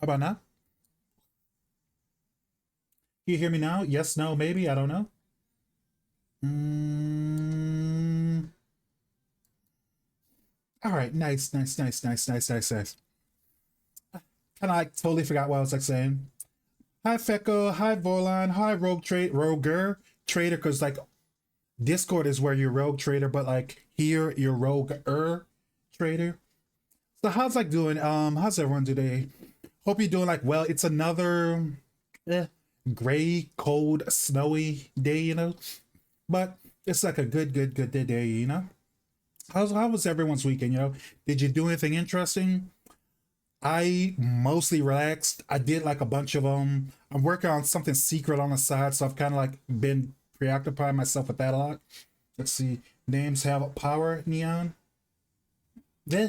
How about now? Can you hear me now? Yes, no, maybe. I don't know. Mm, all right, nice, nice, nice, nice, nice, nice, nice. Kind of like totally forgot what I was like saying. Hi Feko, hi Volan, hi Roger Trader, because like Discord is where you're Rogue Trader, but like here you're Rogue Trader. So how's like doing? How's everyone today? Hope you're doing like well. It's another eh, gray, cold, snowy day, you know. But it's like a good day, you know. How was everyone's weekend? You know, did you do anything interesting? I mostly relaxed. I did like a bunch of I'm working on something secret on the side, so I've kind of like been preoccupying myself with that a lot. Let's see. Names have power, Neon. Yeah.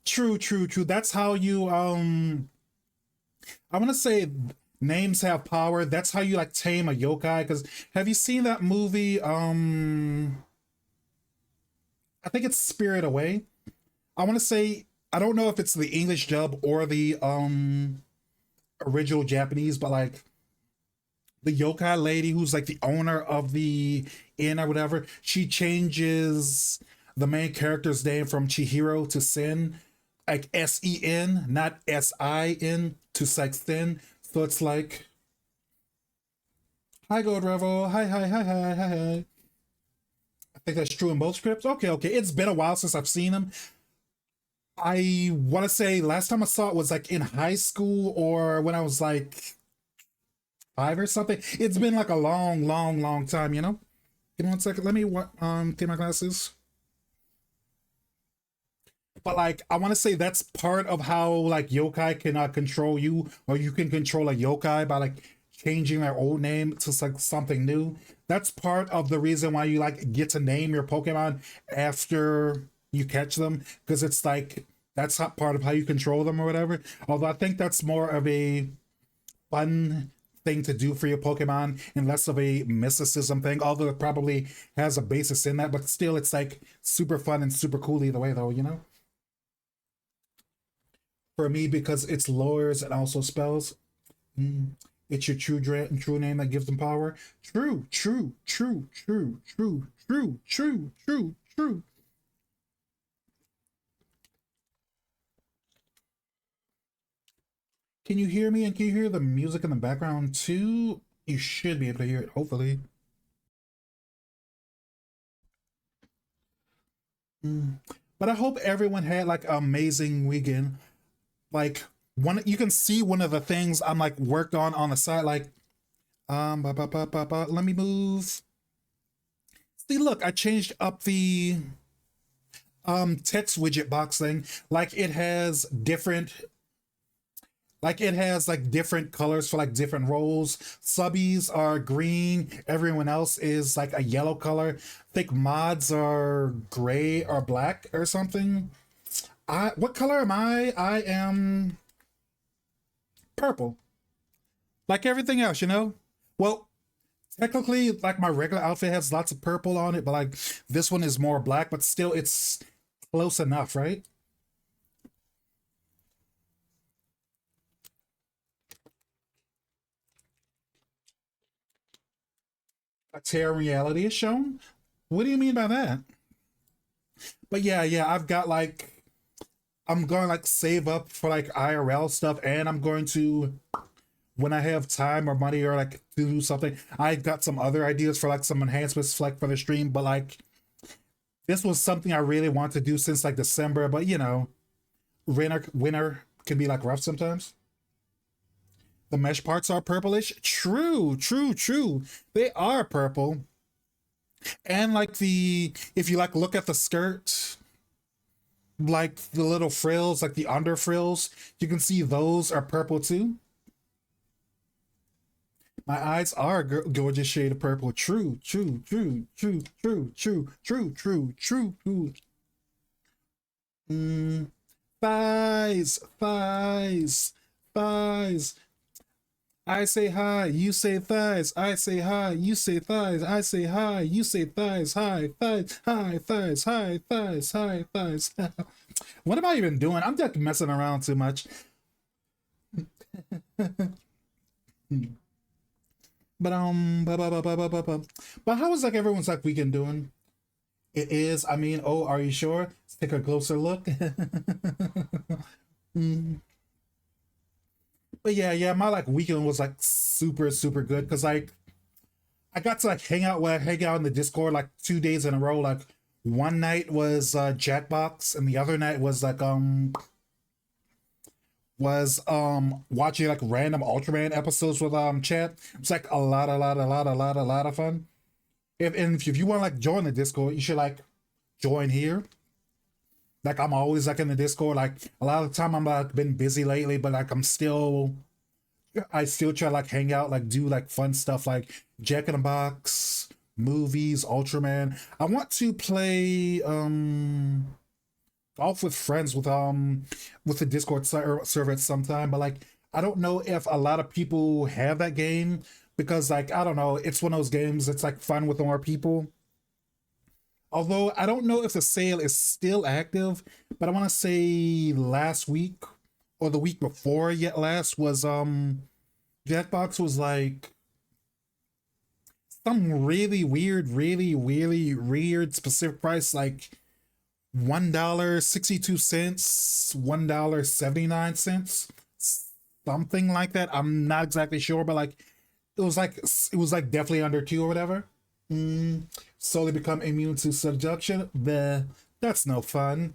True, true, true. That's how you I want to say names have power. That's how you like tame a yokai. Because have you seen that movie? I think it's Spirit Away. I want to say I don't know if it's the English dub or the original Japanese, but like the yokai lady who's like the owner of the inn or whatever, she changes the main character's name from Chihiro to Sin, like Sen, not Sin, to like Sin. So it's like, hi Gold Revel, hi. I think that's true in both scripts. Okay, okay. It's been a while since I've seen them. I want to say last time I saw it was like in high school or when I was like five or something. It's been like a long time, you know? Give me one second. Let me get my glasses. But like I want to say that's part of how like yokai can control you, or you can control a yokai by like changing their old name to like something new. That's part of the reason why you like get to name your Pokemon after you catch them, because it's like that's not part of how you control them or whatever. Although I think that's more of a fun thing to do for your Pokemon and less of a mysticism thing. Although it probably has a basis in that, but still, it's like super fun and super cool either way, though. You know, for me because it's lures and also spells. Mm. It's your true name that gives them power. True. Can you hear me? And can you hear the music in the background too? You should be able to hear it, hopefully. Mm. But I hope everyone had like an amazing weekend. Like one, you can see one of the things I'm like worked on the side. Like let me move. See, look, I changed up the text widget box thing. Like it has different like different colors for like different roles. Subbies are green, everyone else is like a yellow color. I think mods are gray or black or something. I what color am I? I am purple. Like everything else, you know? Well, technically like my regular outfit has lots of purple on it, but like this one is more black, but still it's close enough, right? A tear reality is shown. What do you mean by that? But yeah, I've got like I'm gonna like save up for like IRL stuff, and I'm going to when I have time or money or like to do something. I've got some other ideas for like some enhancements like for the stream, but like this was something I really want to do since like December. But you know, winter can be like rough sometimes. The mesh parts are purplish. True. They are purple, and like the if you like look at the skirt, like the little frills, like the under frills, you can see those are purple too. My eyes are a gorgeous shade of purple. True. Mm, thighs. I say hi, you say thighs. I say hi, you say thighs. I say hi, you say thighs. Hi, thighs. What am I even doing? I'm just messing around too much. But but how is like everyone's like weekend doing? It is. I mean, oh, are you sure? Let's take a closer look. Mm. But yeah, yeah, my like weekend was like super super good because like I got to like hang out in the Discord like 2 days in a row. Like one night was Jackbox, and the other night was watching like random Ultraman episodes with chat. It's like a lot of fun. If you want to like join the Discord, you should like join here. Like I'm always like in the Discord. Like a lot of the time I'm like been busy lately, but like I still try to like hang out, like do like fun stuff like Jack in the Box, movies, Ultraman. I want to play golf with friends with the server at some time, but like I don't know if a lot of people have that game because like I don't know, it's one of those games that's like fun with more people. Although I don't know if the sale is still active, but I want to say last week or the week before yet last was Jackbox was like some really weird specific price, like $1.62, $1.79, something like that. I'm not exactly sure, but like it was like definitely under two or whatever. Mm, slowly become immune to seduction. That's no fun.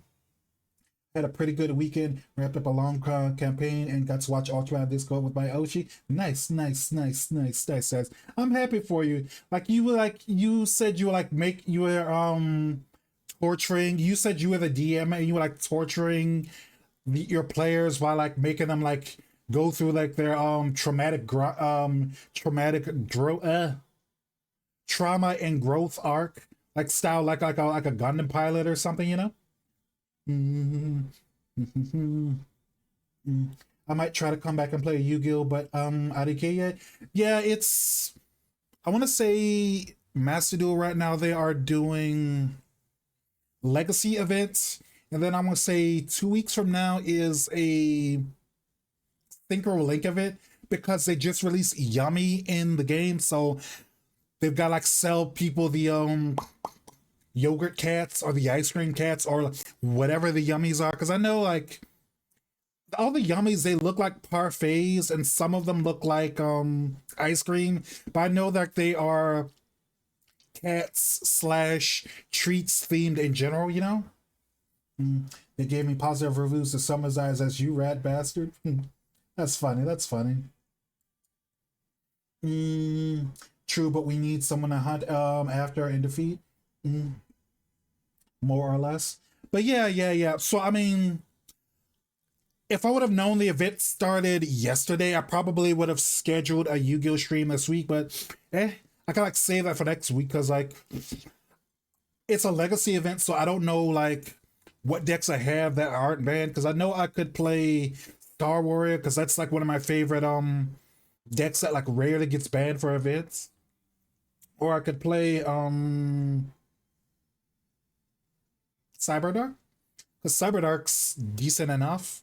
Had a pretty good weekend. Wrapped up a long campaign and got to watch Ultra Disco with my Oshi. Nice. I'm happy for you. Like you said you were like make you were torturing. You said you were the DM and you were like torturing your players while like making them like go through like their trauma and growth arc, like style like a Gundam pilot or something, you know. Mhm. I might try to come back and play Yu-Gi-Oh, but IDK yet? Yeah, it's I want to say Master Duel right now they are doing legacy events, and then I'm gonna say 2 weeks from now is a Think or Link event because they just released Yummy in the game, so they've got like sell people the yogurt cats or the ice cream cats or whatever the yummies are because I know like all the yummies they look like parfaits and some of them look like ice cream, but I know that they are cats slash treats themed in general, you know. They gave me positive reviews to Summer's Eyes as you rat bastard. That's funny, that's funny. Mm, true, but we need someone to hunt after and defeat. Mm, more or less. But yeah. So I mean, if I would have known the event started yesterday, I probably would have scheduled a Yu-Gi-Oh stream this week. But I can like save that for next week because like it's a legacy event, so I don't know like what decks I have that aren't banned. Because I know I could play Star Warrior because that's like one of my favorite decks that like rarely gets banned for events. Or I could play Cyberdark because Cyberdark's decent enough.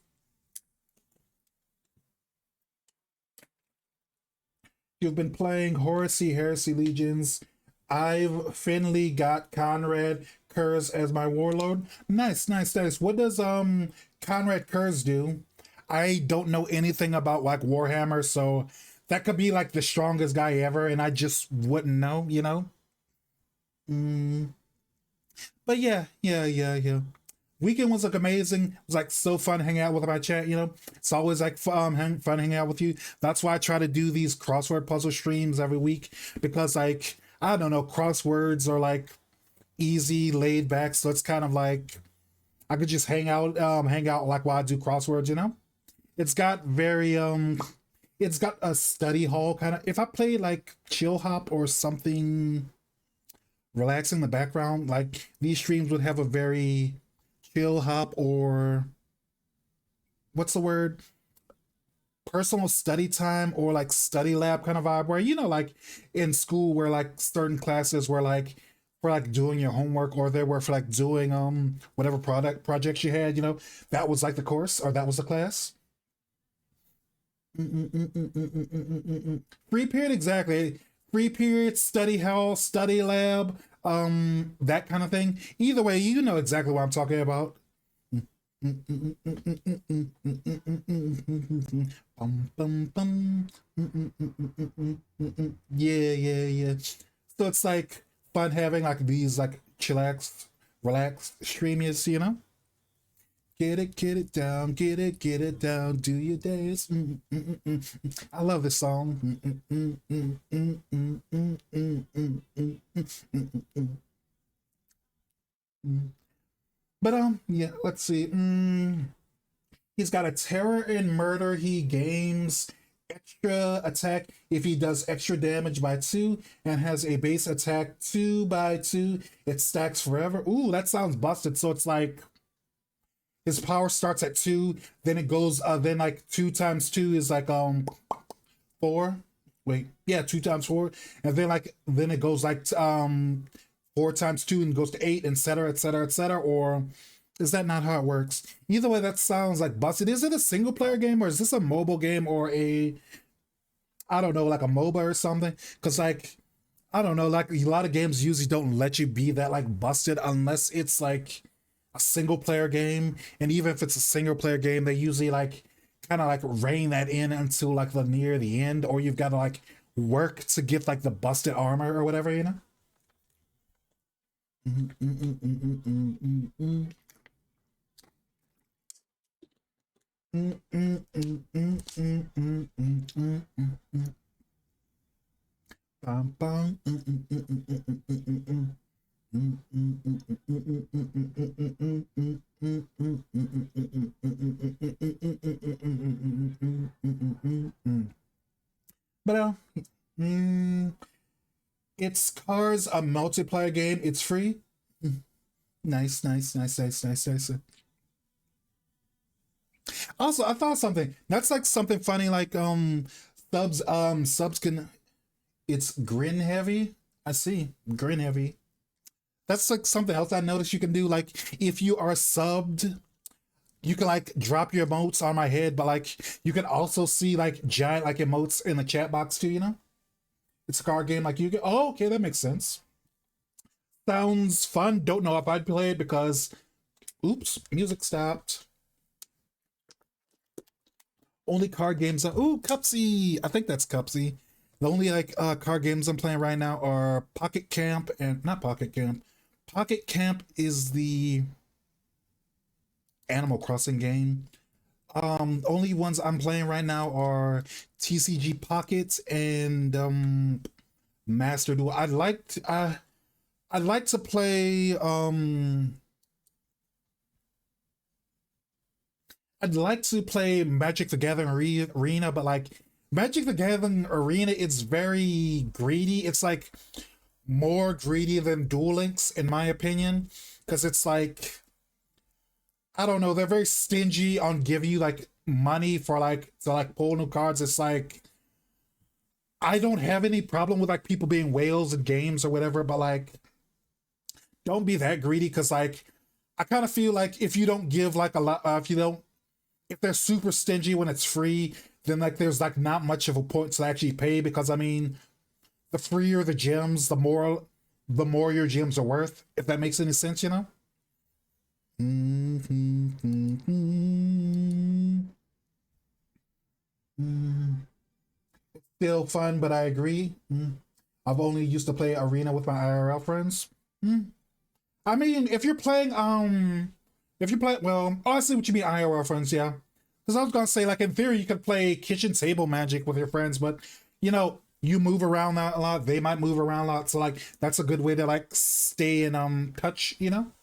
You've been playing Heresy Legions. I've finally got Conrad Kurz as my warlord. Nice. What does Conrad Kurz do? I don't know anything about like Warhammer, so that could be like the strongest guy ever, and I just wouldn't know, you know? Mm, but yeah. Weekend was like amazing. It was like so fun hanging out with my chat. You know, it's always like fun hanging out with you. That's why I try to do these crossword puzzle streams every week because like I don't know, crosswords are like easy, laid back. So it's kind of like I could just hang out like while I do crosswords. You know, it's got very it's got a study hall kind of. If I play like chill hop or something relaxing in the background, like these streams would have a very chill hop or what's the word, personal study time or like study lab kind of vibe where you know like in school where like certain classes were like for like doing your homework or they were for like doing whatever product projects you had, you know, that was like the course or that was the class. Free period, exactly. Free period, study hall, study lab, that kind of thing. Either way, you know exactly what I'm talking about. Bum, bum, bum. Yeah, yeah, yeah. So it's like fun having like these like chillax, relax streamers, you know? Get it down, get it down, do your dance. I love this song. But yeah, let's see. He's got a terror and murder. He gains extra attack if he does extra damage by two and has a base attack 2 by 2. It stacks forever. Ooh, that sounds busted. So it's like his power starts at 2, then it goes then like 2 times 2 is like 4. Wait, yeah, 2 times 4, and then like then it goes like 4 times 2 and goes to 8, etc., etc., etc. Or is that not how it works? Either way, that sounds like busted. Is it a single player game or is this a mobile game or a, I don't know, like a MOBA or something? Because like I don't know, like a lot of games usually don't let you be that like busted unless it's like a single player game. And even if it's a single player game, they usually like kind of like rein that in until like the near the end, or you've got to like work to get like the busted armor or whatever, you know? Bum, bum. But mm, it's Cars, a multiplayer game. It's free. Nice, nice, nice, nice, nice, nice. Also, I thought something. That's like something funny. Like subs can. It's grin heavy. I see grin heavy. That's like something else I noticed you can do. Like if you are subbed, you can like drop your emotes on my head, but like you can also see like giant like emotes in the chat box too. You know, it's a card game. Like you can. Oh, okay, that makes sense. Sounds fun. Don't know if I'd play it because. Oops, music stopped. Only card games. Ooh, Cupsy. I think that's Cupsy. The only like card games I'm playing right now are Pocket Camp and not Pocket Camp. Pocket Camp is the Animal Crossing game. Only ones I'm playing right now are TCG Pocket and Master Duel. I'd like to play I'd like to play Magic the Gathering Arena, but like Magic the Gathering Arena, it's very greedy. It's like more greedy than Duel Links, in my opinion, because it's like I don't know, they're very stingy on giving you like money for like to like pull new cards. It's like I don't have any problem with like people being whales in games or whatever, but like don't be that greedy because like I kind of feel like if you don't give like a lot, if you don't if they're super stingy when it's free, then like there's like not much of a point to actually pay because I mean the freer the gems, the more your gems are worth, if that makes any sense, you know? Still fun, but I agree. I've only used to play arena with my IRL friends. I mean, if you play, well, oh, I see what you mean, IRL friends, yeah. Because I was gonna say, like in theory, you could play kitchen table magic with your friends, but you know, you move around a lot. They might move around a lot, so like that's a good way to like stay in touch, you know.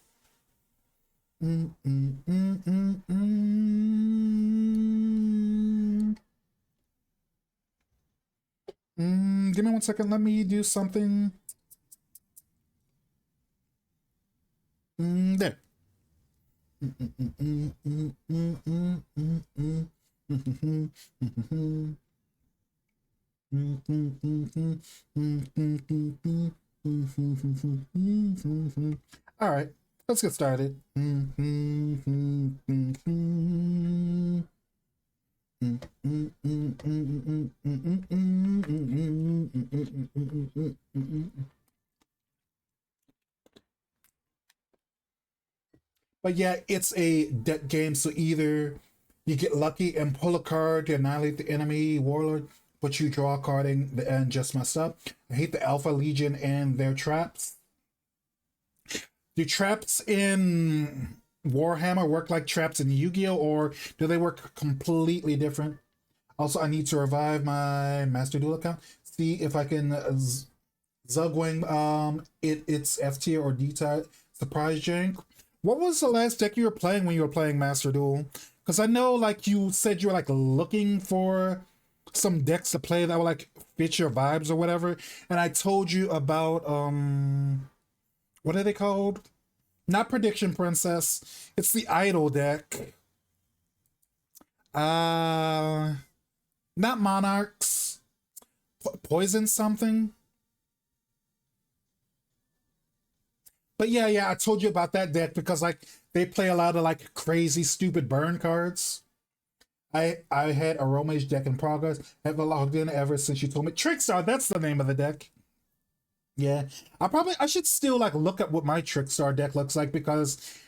Mm, mm, mm, mm, mm. Give me 1 second. Let me do something. There. All right, let's get started. But yeah, it's a deck game, so either you get lucky and pull a card to annihilate the enemy warlord, but you draw a card and just messed up. I hate the Alpha Legion and their traps. Do traps in Warhammer work like traps in Yu-Gi-Oh, or do they work completely different? Also, I need to revive my Master Duel account. See if I can Zugwing it's F tier or D tier. Surprise Jank. What was the last deck you were playing when you were playing Master Duel? Because I know like you said you were like looking for some decks to play that would like fit your vibes or whatever. And I told you about what are they called? Not Prediction Princess. It's the Idol deck. Uh Not Monarchs. Poison something. But yeah, yeah, I told you about that deck because like they play a lot of like crazy, stupid burn cards. I had a Romage deck in progress. Haven't logged in ever since you told me. Trickstar, that's the name of the deck. Yeah, I should still like look at what my Trickstar deck looks like because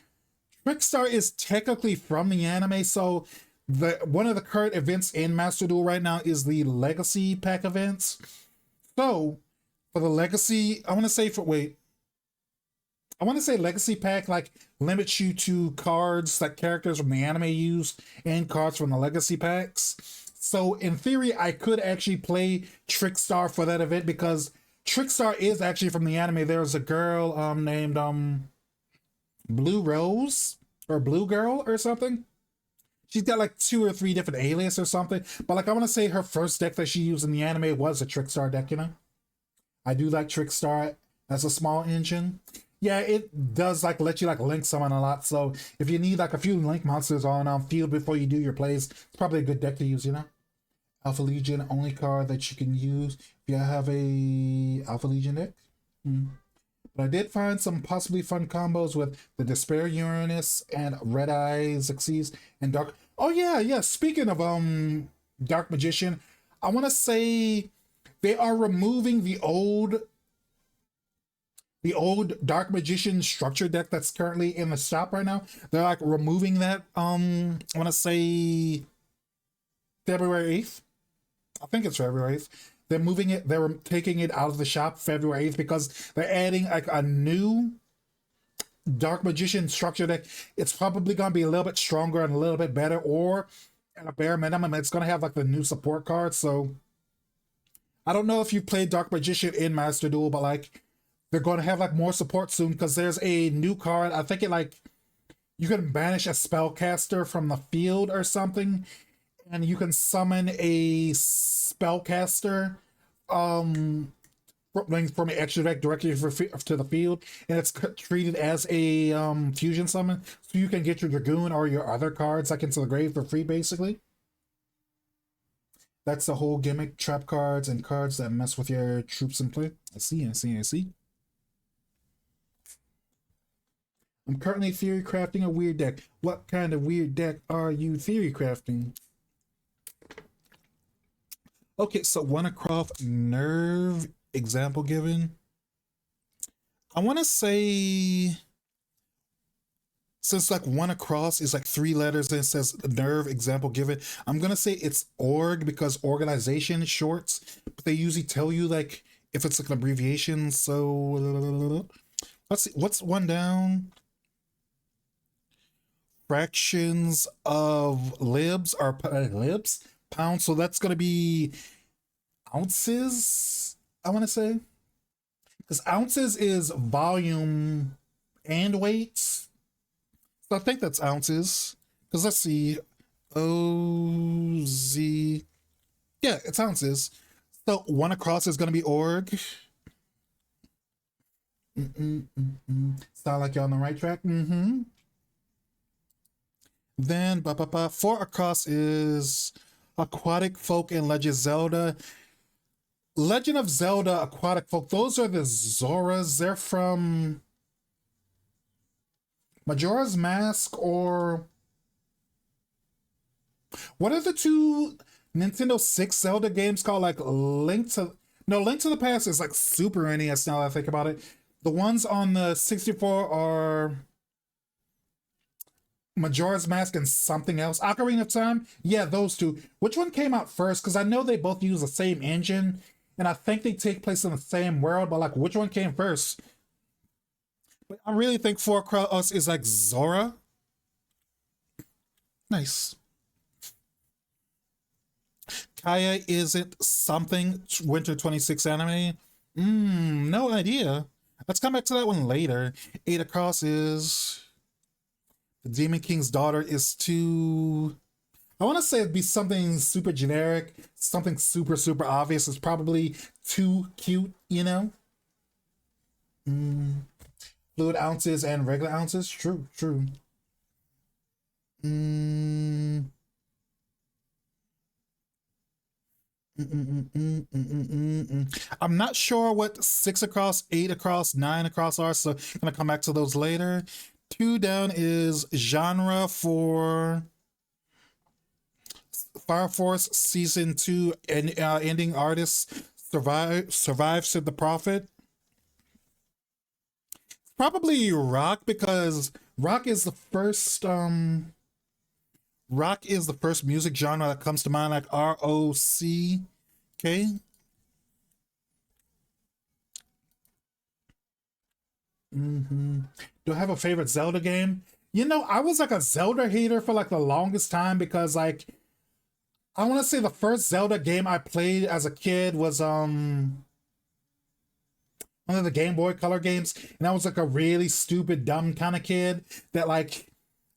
Trickstar is technically from the anime. So the one of the current events in Master Duel right now is the Legacy Pack events. So for the Legacy, I want to say Legacy Pack like limits you to cards that characters from the anime use and cards from the Legacy Packs. So in theory, I could actually play Trickstar for that event because Trickstar is actually from the anime. There's a girl named Blue Rose or Blue Girl or something. She's got like two or three different aliases or something. But like I want to say her first deck that she used in the anime was a Trickstar deck, you know? I do like Trickstar as a small engine. Yeah, it does like let you like link someone a lot. So if you need like a few link monsters on field before you do your plays, it's probably a good deck to use, you know? Alpha Legion, only card that you can use if you have a Alpha Legion deck. But I did find some possibly fun combos with the Despair Uranus and Red Eye Xyz and Dark. Oh yeah, yeah. Speaking of Dark Magician, I want to say they are removing the old Dark Magician structure deck that's currently in the shop right now. They're like removing that. I want to say February 8th. I think it's February 8th. They're moving it. They're taking it out of the shop February 8th because they're adding like a new Dark Magician structure deck. It's probably gonna be a little bit stronger and a little bit better, or at a bare minimum, it's gonna have like the new support cards. So I don't know if you played Dark Magician in Master Duel, but like they're going to have like more support soon because there's a new card. I think it like you can banish a spellcaster from the field or something, and you can summon a spellcaster from an extra deck directly to the field, and it's treated as a fusion summon, so you can get your Dragoon or your other cards like into the grave for free, basically. That's the whole gimmick. Trap cards and cards that mess with your troops in play. I see, I see, I see. I'm currently theory crafting a weird deck. What kind of weird deck are you theory crafting? Okay, so Wannacroft Nerve example given. I want to say since like one across is like three letters and it says nerve example given, I'm gonna say it's org because organization shorts, but they usually tell you like if it's like an abbreviation. So let's see, what's one down? Fractions of libs are libs pounds, so that's gonna be ounces. I want to say because ounces is volume and weights. So I think that's ounces. Because let's see. OZ. Yeah, it's ounces. So one across is going to be org. Sound like you're on the right track? Then, four across is Aquatic Folk and Legend Zelda. Legend of Zelda Aquatic Folk, those are the Zoras. They're from Majora's Mask or What are the two Nintendo 6 Zelda games called? Like Link to No, Link to the Past is like Super NES now that I think about it. The ones on the 64 are Majora's Mask and something else. Ocarina of Time? Yeah, those two. Which one came out first? Because I know they both use the same engine, and I think they take place in the same world, but like which one came first? But I really think For Us is like Zora. Nice. Kaya isn't something Winter 26 anime? No idea. Let's come back to that one later. Eight Across is the Demon King's daughter is too. I want to say it'd be something super generic, something super, super obvious. It's probably too cute, you know? Mm. Fluid ounces and regular ounces? True, true. Mm. I'm not sure what six across, eight across, nine across are, so I'm gonna come back to those later. Two down is genre for Fire Force season two and ending artist survives to the prophet. Probably rock because rock is the first music genre that comes to mind, like ROC. Okay. hmm Do I have a favorite Zelda game? You know, I was like a Zelda hater for like the longest time because like I want to say the first Zelda game I played as a kid was one of the Game Boy Color games, and I was like a really stupid, dumb kind of kid that like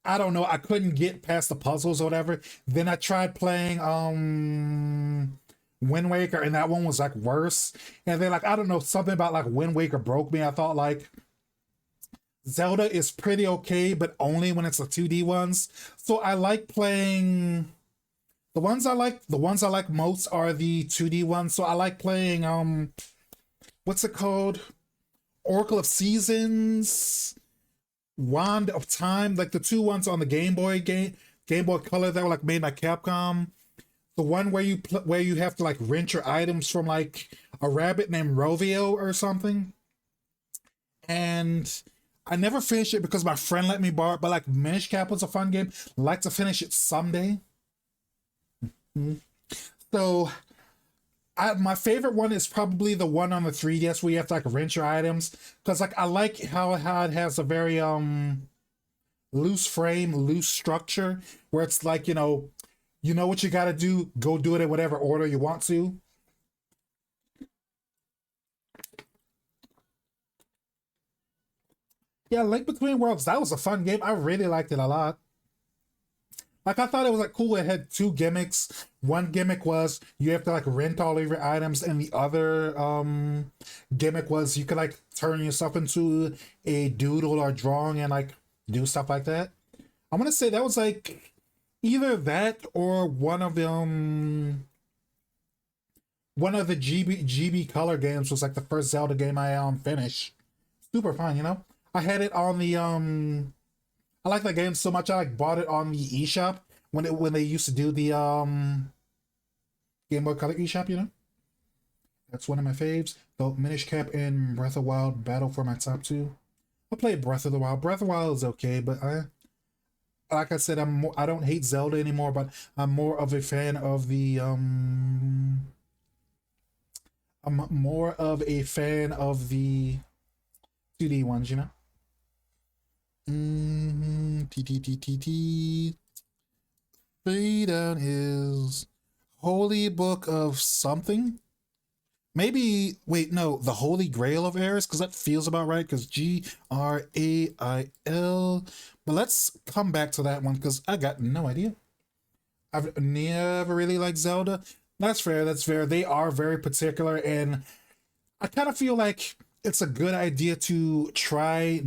I don't know, I couldn't get past the puzzles or whatever. Then I tried playing Wind Waker, and that one was like worse. And then like I don't know, something about like Wind Waker broke me. I thought like Zelda is pretty okay, but only when it's the 2D ones. So I like playing the ones I like most are the 2D ones. So I like playing what's it called? Oracle of Seasons, Wand of Time, like the two ones on the Game Boy Color that were like made by Capcom. The one where where you have to like rent your items from like a rabbit named Rovio or something. And I never finished it because my friend let me borrow it, but like Minish Cap was a fun game. Like to finish it someday. Mhm. So my favorite one is probably the one on the 3DS where you have to like rent your items. Because like I like how it has a very loose frame, loose structure, where it's like, you know what you gotta do, go do it in whatever order you want to. Yeah, Link Between Worlds, that was a fun game. I really liked it a lot. Like I thought it was like cool. It had two gimmicks. One gimmick was you have to like rent all of your items, and the other gimmick was you could like turn yourself into a doodle or drawing and like do stuff like that. I'm gonna say that was like either that or one of the GB Color games was like the first Zelda game I finished. Super fun, you know. I had it on the I like that game so much I like bought it on the eShop when they used to do the Game Boy Color eShop, you know? That's one of my faves. Though Minish Cap and Breath of Wild battle for my top two. I played Breath of the Wild. Breath of the Wild is okay, but I like I said, I don't hate Zelda anymore, but I'm more of a fan of the I'm more of a fan of the 2D ones, you know? T T T T T. Three down is Holy Book of something. Maybe wait, no, the Holy Grail of Eris, because that feels about right. Because Grail. But let's come back to that one because I got no idea. I've never really liked Zelda. That's fair. That's fair. They are very particular, and I kind of feel like it's a good idea to try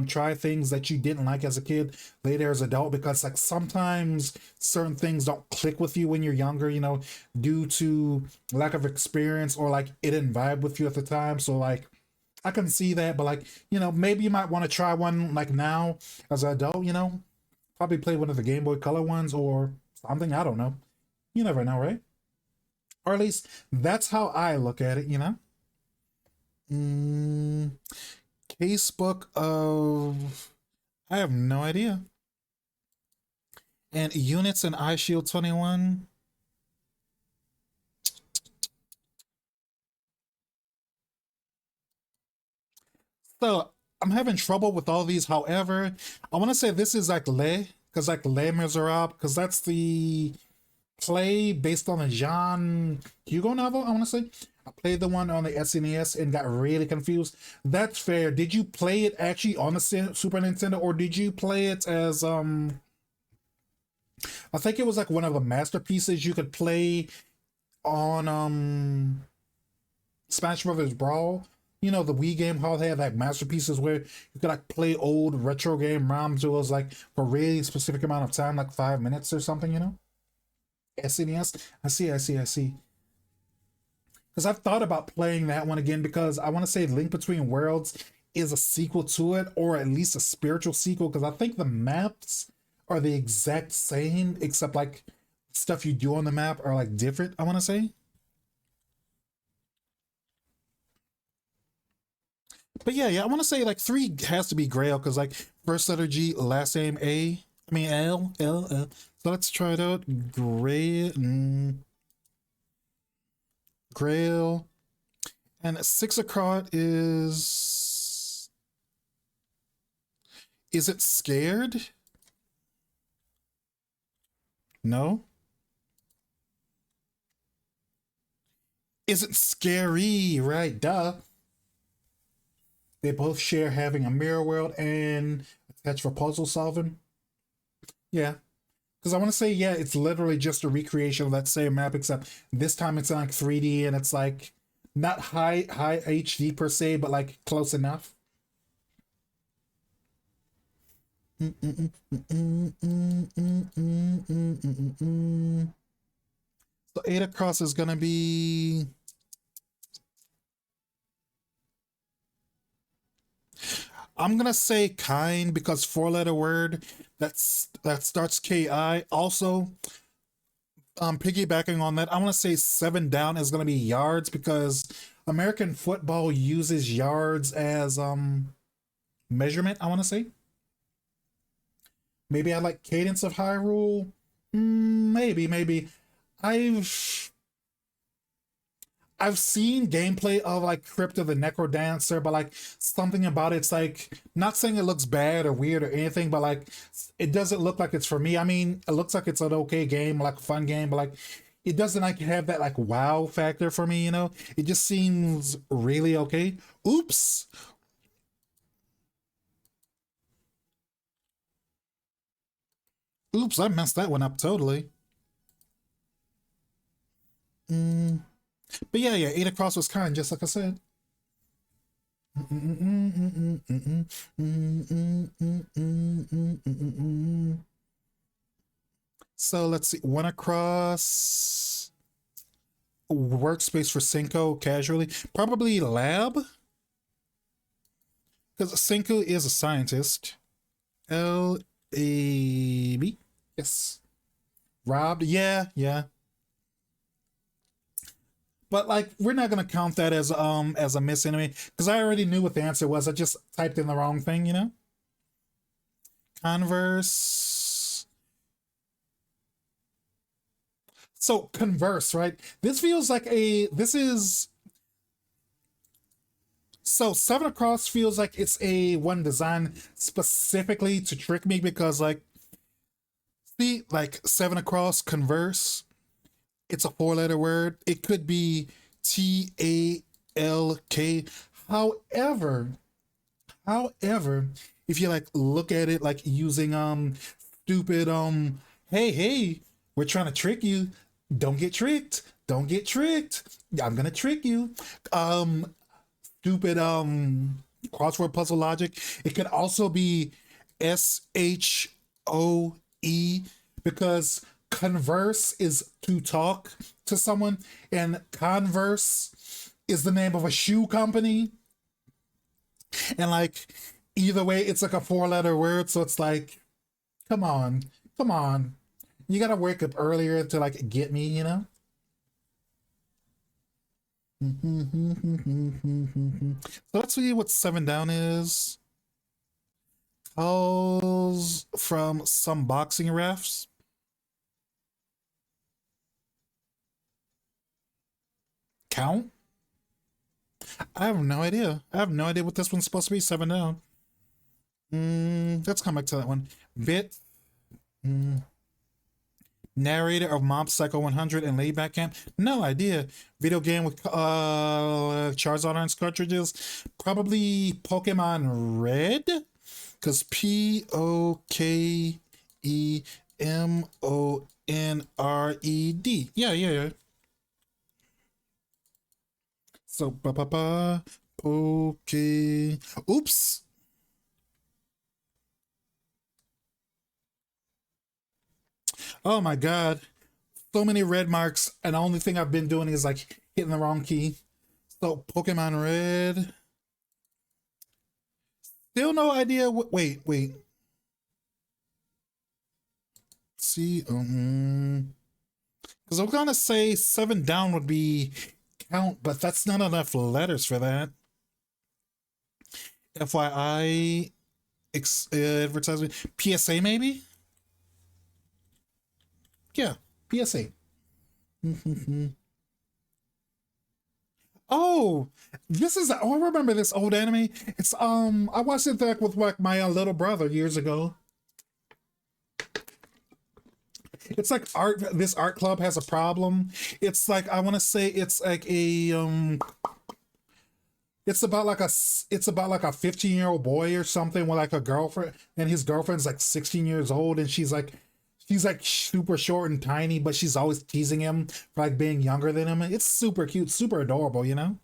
try things that you didn't like as a kid later as adult, because like sometimes certain things don't click with you when you're younger, due to lack of experience, or like it didn't vibe with you at the time. So like I can see that, but like maybe you might want to try one like now as an adult. Probably play one of the Game Boy Color ones or something. I don't know. You never know, right? Or at least that's how I look at it, you know? Mm, Casebook of. I have no idea. And units in Eye Shield 21. So I'm having trouble with all these. However, I want to say this is like Les, because like Les Miserables, because that's the play based on a Jean Hugo novel, I want to say. I played the one on the SNES and got really confused. That's fair. Did you play it actually on the Super Nintendo, or did you play it as I think it was like one of the masterpieces you could play on Smash Brothers Brawl? You know, the Wii game, how they had like masterpieces where you could like play old retro game ROMs. It was like for a really specific amount of time, like 5 minutes or something, you know? SNES. I see. Because I've thought about playing that one again because I want to say Link Between Worlds is a sequel to it, or at least a spiritual sequel, because I think the maps are the exact same, except like stuff you do on the map are like different, I want to say. But yeah, I want to say like three has to be Grail because like first letter G, last name A. I mean L. So let's try it out. Grail, and six across is it scared? No. Is it scary? Right, duh. They both share having a mirror world and attached for puzzle solving. Yeah. Because I want to say, yeah, it's literally just a recreation of that same map, except this time it's like 3D and it's like not high HD per se, but like close enough. So eight across is gonna be. I'm gonna say kind because four-letter word that starts KI. Also, piggybacking on that, I want to say seven down is gonna be yards because American football uses yards as measurement. I want to say maybe I like Cadence of Hyrule. Maybe I've I've seen gameplay of like Crypt of the Necro Dancer, but like something about it's like not saying it looks bad or weird or anything, but like it doesn't look like it's for me. I mean, it looks like it's an okay game, like a fun game, but like it doesn't like have that like wow factor for me, you know? It just seems really okay. Oops. Oops, I messed that one up totally. Mm. But yeah, eight across was kind, just like I said. So let's see. One across workspace for Cinco casually. Probably lab. Because Cinco is a scientist. LAB. Yes. Robbed. Yeah. But like we're not gonna count that as a miss anyway, because I already knew what the answer was. I just typed in the wrong thing, you know? Converse. So converse, right? This feels like this is so seven across feels like it's a one designed specifically to trick me because like see like seven across converse, it's a four-letter word. It could be TALK. However, however, if you like look at it like using stupid hey, we're trying to trick you. Don't get tricked. Don't get tricked. I'm gonna trick you. Um Stupid crossword puzzle logic. It could also be SHOE because converse is to talk to someone, and Converse is the name of a shoe company. And like either way, it's like a four-letter word, so it's like, come on, come on. You gotta wake up earlier to like get me, you know? So let's see what seven down is. Calls from some boxing refs. Count? I have no idea. I have no idea what this one's supposed to be. Seven down. Let's come back to that one. Bit. Mm. Narrator of Mob Psycho 100 and Layback Camp. No idea. Video game with Charizard on cartridges. Probably Pokemon Red. Because Pokemonred. Yeah. So, Okay. Oops. Oh my god. So many red marks, and the only thing I've been doing is like hitting the wrong key. So, Pokemon Red. Still no idea. Wait. See, because I was gonna say seven down would be count, but that's not enough letters for that. FYI, advertisement, PSA maybe. Yeah, PSA. Oh, this is. Oh, I remember this old anime. It's I watched it back with like my little brother years ago. It's like art. This art club has a problem. It's like I want to say it's like a It's about like a 15-year-old boy or something with like a girlfriend, and his girlfriend's like 16 years old, and she's like super short and tiny, but she's always teasing him for like being younger than him. It's super cute, super adorable, you know.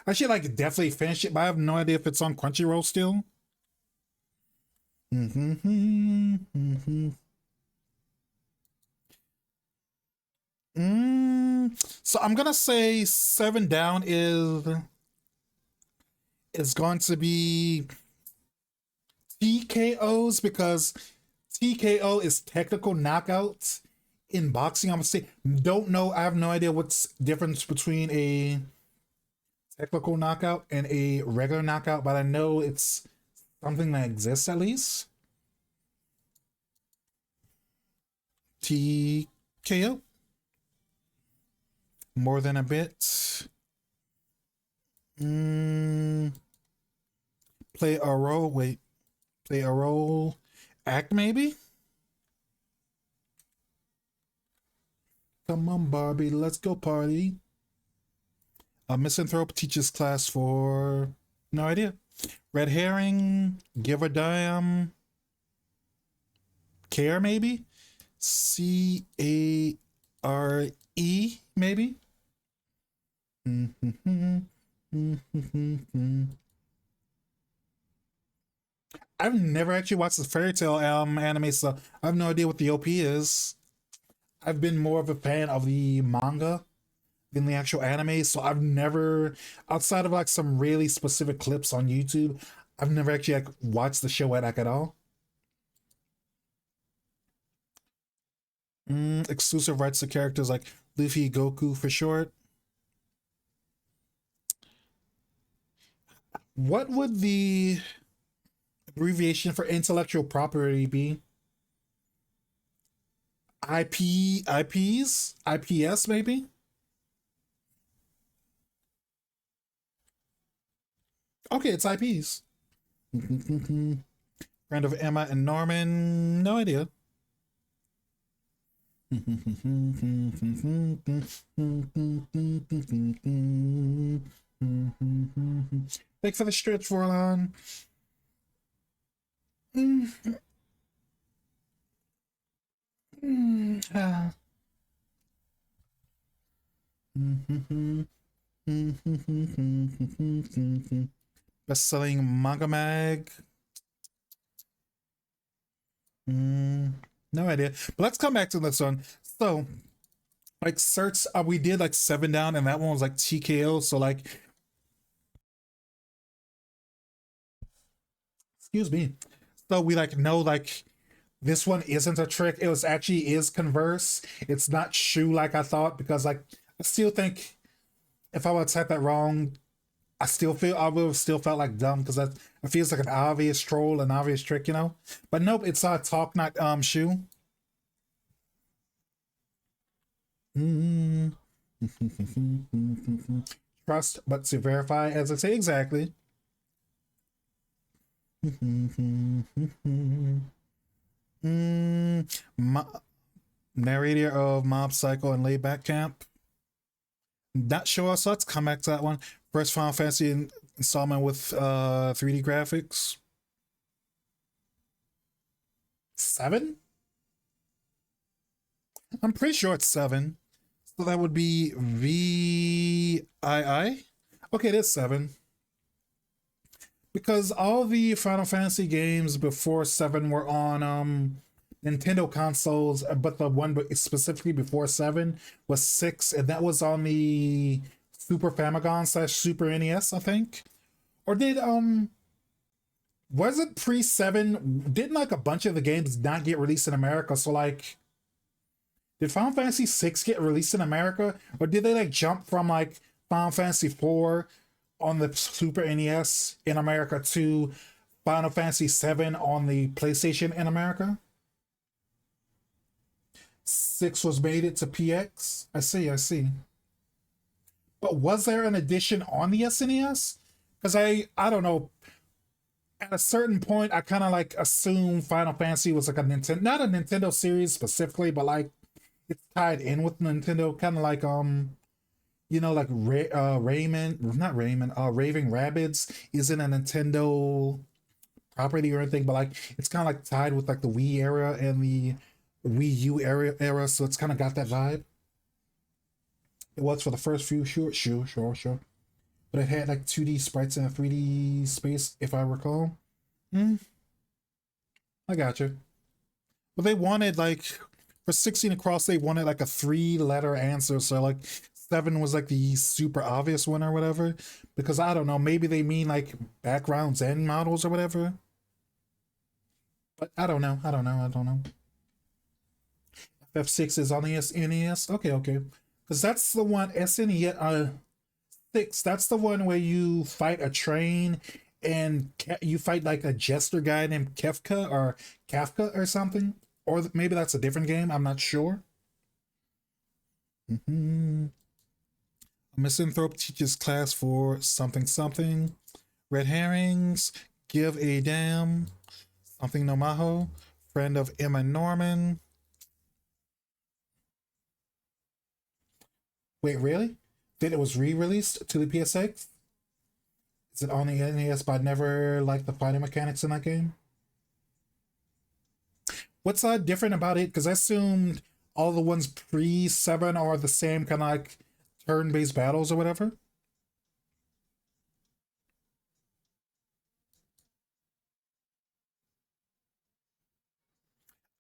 I should like definitely finish it, but I have no idea if it's on Crunchyroll still. So I'm gonna say seven down is going to be TKOs because TKO is technical knockouts in boxing. I'm gonna say don't know. I have no idea what's difference between a technical knockout and a regular knockout, but I know it's something that exists at least. TKO. More than a bit. Play a role. Wait. Play a role. Act maybe? Come on, Barbie. Let's go party. A misanthrope teaches class for. No idea. Red herring. Give a damn. Care maybe? CARE maybe? I've never actually watched the fairy tale anime, so I have no idea what the OP is. I've been more of a fan of the manga than the actual anime, so I've never, outside of like some really specific clips on YouTube, I've never actually like watched the show at all. Exclusive rights to characters like Luffy, Goku for short. What would the abbreviation for intellectual property be? IPS maybe? Okay, it's IPs. Friend of Emma and Norman, no idea. Thanks for the stretch, Vorlon. Best-selling manga mag. No idea. But let's come back to this one. So, like, search. We did like seven down, and that one was like TKO. So, like, excuse me. So we like know like This one isn't a trick. It was actually is converse. It's not shoe like I thought because like I still think if I would type that wrong, I would have still felt like dumb because that it feels like an obvious troll, an obvious trick, you know. But nope, it's a talk not shoe. Mm. Trust, but to verify, as I say exactly. Mo- narrator of Mob Psycho and Layback Camp. Not sure, so let's come back to that one. First Final Fantasy installment with 3D graphics. 7? I'm pretty sure it's 7. So that would be VII. Okay, it is 7. Because all the Final Fantasy games before 7 were on Nintendo consoles, but the one specifically before 7 was 6, and that was on the Super Famicom slash Super NES, I think. Or did was it pre 7? Didn't like a bunch of the games not get released in America? So like did Final Fantasy 6 get released in America? Or did they like jump from like Final Fantasy 4 on the Super NES in America to Final Fantasy 7 on the PlayStation in America? 6 was made it to PX. I see, I see. But was there an edition on the SNES? Because I don't know. At a certain point, I kind of like assume Final Fantasy was like a Nintendo, not a Nintendo series specifically, but like it's tied in with Nintendo, kind of like you know, like Rayman, not Rayman, Raving Rabbids isn't a Nintendo property or anything, but like it's kind of like tied with like the Wii era and the Wii U era, so it's kind of got that vibe. It was for the first few, sure. But it had like 2D sprites in a 3D space, if I recall. Mm, I got you. But they wanted like for 16 across, they wanted like a 3-letter answer. So like 7 was like the super obvious one or whatever. Because I don't know, maybe they mean like backgrounds and models or whatever. But I don't know. F6 is on the SNES. Okay. Because that's the one SNES 6. That's the one where you fight a train and you fight like a jester guy named Kafka or something. Or maybe that's a different game. I'm not sure. Mm-hmm. A misanthrope teaches class for something something. Red herrings. Give a damn. Something no maho. Friend of Emma Norman. Wait, really? Then it was re-released to the PSX? Is it on the NES, but I never liked the fighting mechanics in that game? What's different about it? Because I assumed all the ones pre 7 are the same kind of like turn based battles or whatever.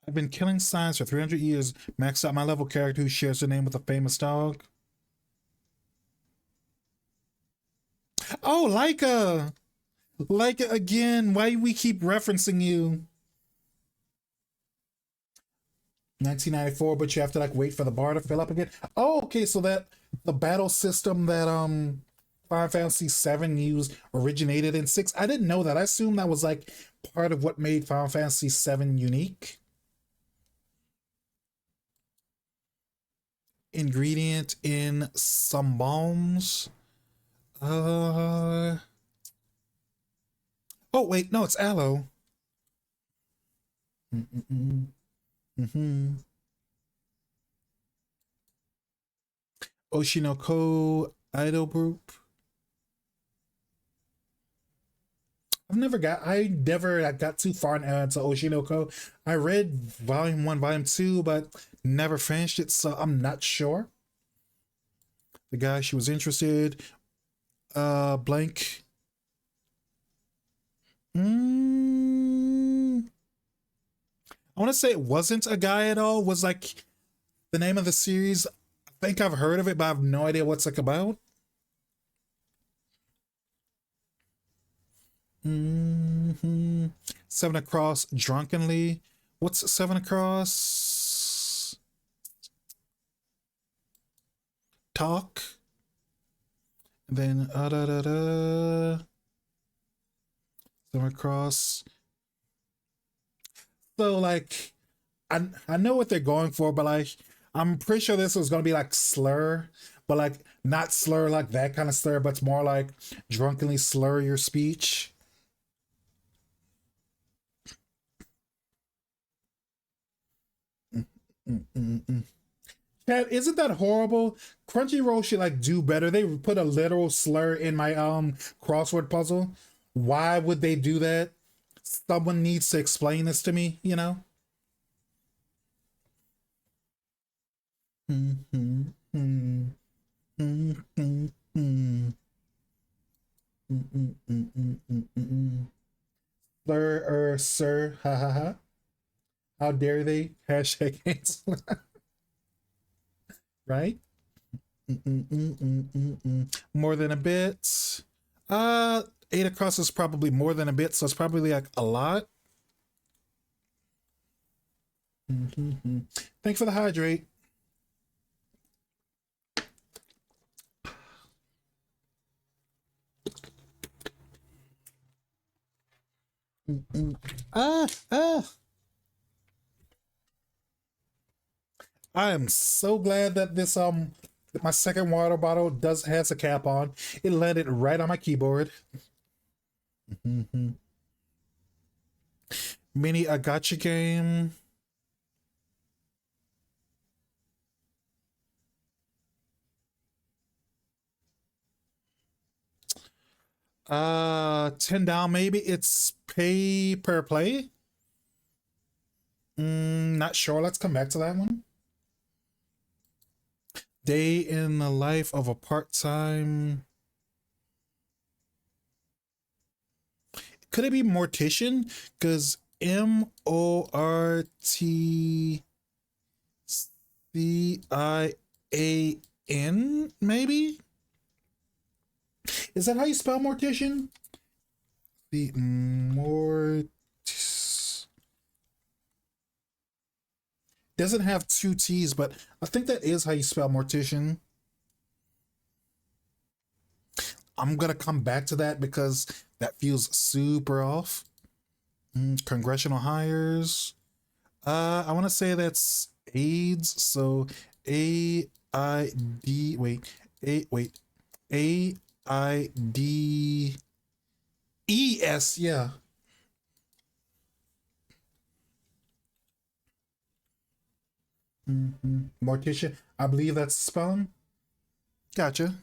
I've been killing signs for 300 years, maxed out my level character who shares the name with a famous dog. Oh, Leica! Leica again! Why we keep referencing you? 1994, but you have to like wait for the bar to fill up again. Oh, okay, so that the battle system that Final Fantasy 7 used originated in 6. I didn't know that. I assumed that was like part of what made Final Fantasy 7 unique. Ingredient in some balms. Uh oh wait, no, it's aloe. Mm-mm-mm. Mm-hmm. Oshinoko Idol Group. I never got too far into Oshinoko. I read volume 1, volume 2, but never finished it, so I'm not sure. The guy she was interested, blank. Mm, I want to say it wasn't a guy at all. Was like the name of the series. I think I've heard of it, but I have no idea what's like about. Mm-hmm. 7 across drunkenly. What's 7 across? Talk. And then da da da. 7 across. So like I know what they're going for, but like I'm pretty sure this was gonna be like slur, but like not slur like that kind of slur, but it's more like drunkenly slur your speech. Mm-mm-mm. Chad, isn't that horrible? Crunchyroll should like do better. They put a literal slur in my crossword puzzle. Why would they do that? Someone needs to explain this to me, you know? Slur sir, ha ha ha. How dare they? Hashtag cancel. Right? More than a bit. 8 across is probably more than a bit, so it's probably like a lot. Thanks for the hydrate. Ah, ah. I am so glad that this my second water bottle does has a cap on. It landed right on my keyboard. Mini a gotcha game. $10 down maybe. It's pay per play. Not sure. Let's come back to that one. Day in the life of a part-time. Could it be mortician? Because Mortician, maybe? Is that how you spell mortician? The doesn't have 2 T's, but I think that is how you spell mortician. I'm gonna come back to that because that feels super off. Congressional hires. I want to say that's AIDS. So AID. Wait. AIDS. Yeah. Morticia. I believe that's spelling. Gotcha.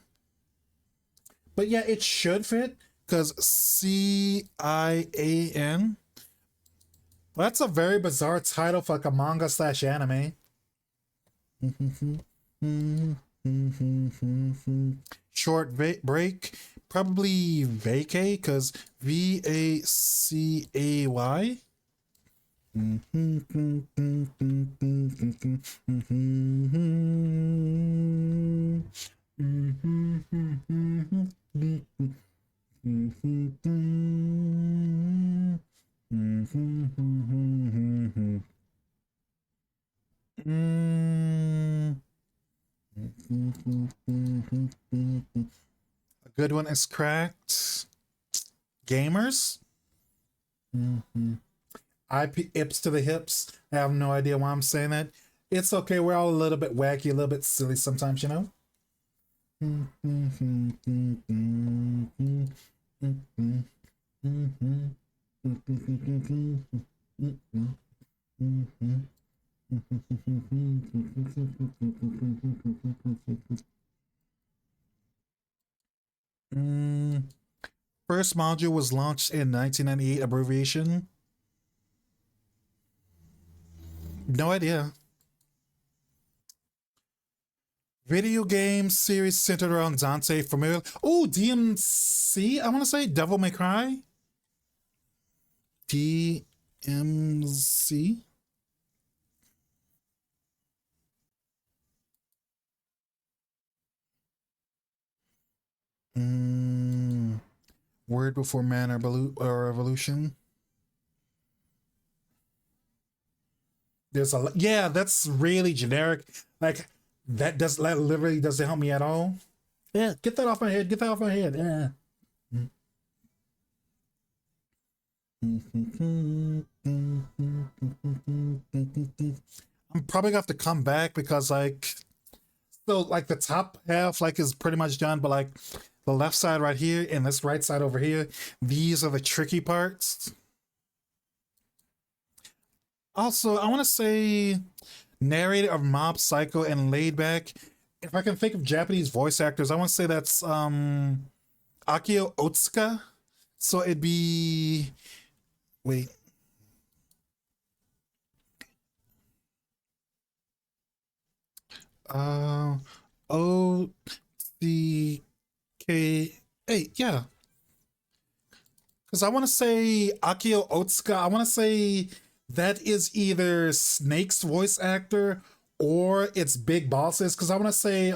But yeah, it should fit because CIAN. Well, that's a very bizarre title for like a manga slash anime. Short break, probably vacay because VACAY. A good one is cracked. Gamers. IP ips to the hips. I have no idea why I'm saying that. It's okay. We're all a little bit wacky, a little bit silly sometimes, you know? First module was launched in 1998, abbreviation. No idea. Video game series centered around Dante, familiar. Oh, DMC, I want to say Devil May Cry. DMC. Word before man or evolution. There's a yeah, that's really generic. Like that literally doesn't help me at all. Yeah, get that off my head. Get that off my head. Yeah. I'm probably gonna have to come back because like so like the top half like is pretty much done, but like the left side right here and this right side over here, these are the tricky parts. Also, I want to say narrator of Mob Psycho and Laid Back. If I can think of Japanese voice actors, I want to say that's Akio Otsuka. So it'd be wait. Uh OCK8. Yeah. Because I want to say Akio Otsuka. I want to say that is either Snake's voice actor or it's Big Boss's. Because I want to say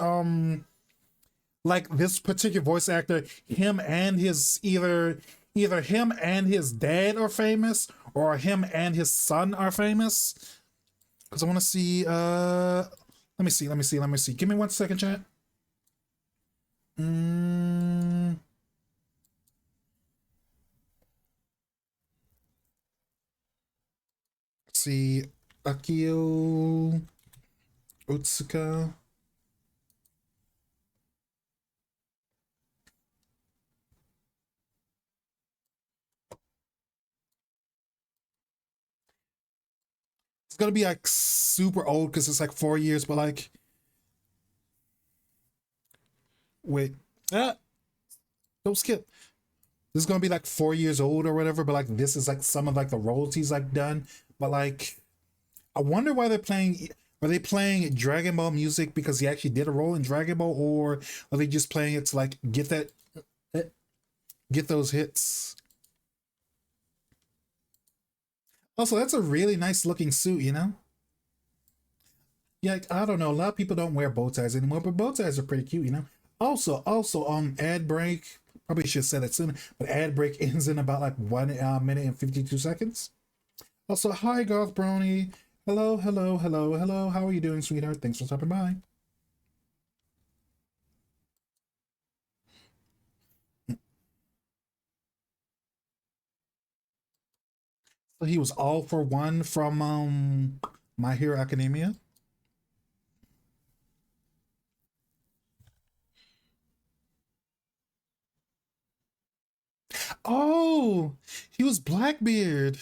like this particular voice actor, him and his either him and his dad are famous or him and his son are famous. Because I want to see let me see. Give me 1 second, chat. Mm, let's see. Akio Otsuka. It's gonna be like super old because it's like 4 years, but like wait. Ah, don't skip. This is gonna be like 4 years old or whatever, but like this is like some of like the royalties like done. But like I wonder why they're playing are they playing Dragon Ball music because he actually did a role in Dragon Ball, or are they just playing it to like eh, get those hits? Also, that's a really nice looking suit, you know? Yeah, I don't know. A lot of people don't wear bow ties anymore, but bow ties are pretty cute, you know. Also, ad break. Probably should have said it sooner, but ad break ends in about like 1 minute and 52 seconds. Also, hi Goth Brony. Hello, hello, hello, hello. How are you doing, sweetheart? Thanks for stopping by. So he was all for one from My Hero Academia. Oh, he was Blackbeard.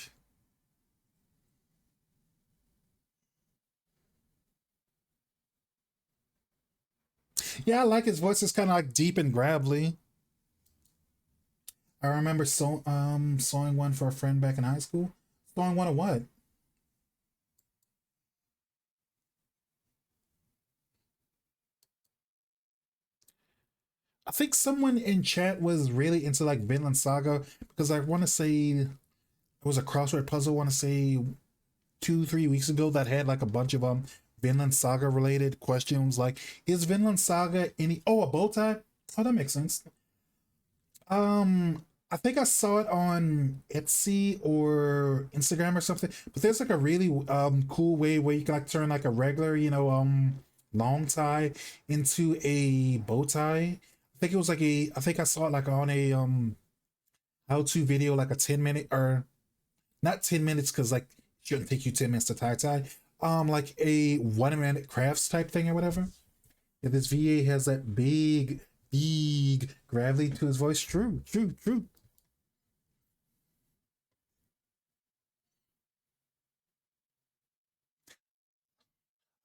Yeah, I like his voice. It's kind of like deep and gravelly. I remember sewing one for a friend back in high school. Sewing one of what? I think someone in chat was really into like Vinland Saga because I want to say it was a crossword puzzle. I want to say 2 3 weeks ago that had like a bunch of Vinland Saga related questions like is Vinland Saga any a bow tie? Oh, that makes sense. I think I saw it on Etsy or Instagram or something. But there's like a really cool way where you can like turn like a regular, long tie into a bow tie. I think I saw it like on a how-to video, like a 10 minute or not 10 minutes because like it shouldn't take you 10 minutes to tie. Like a 1 minute crafts type thing or whatever. Yeah, this VA has that big gravity to his voice. True, true, true.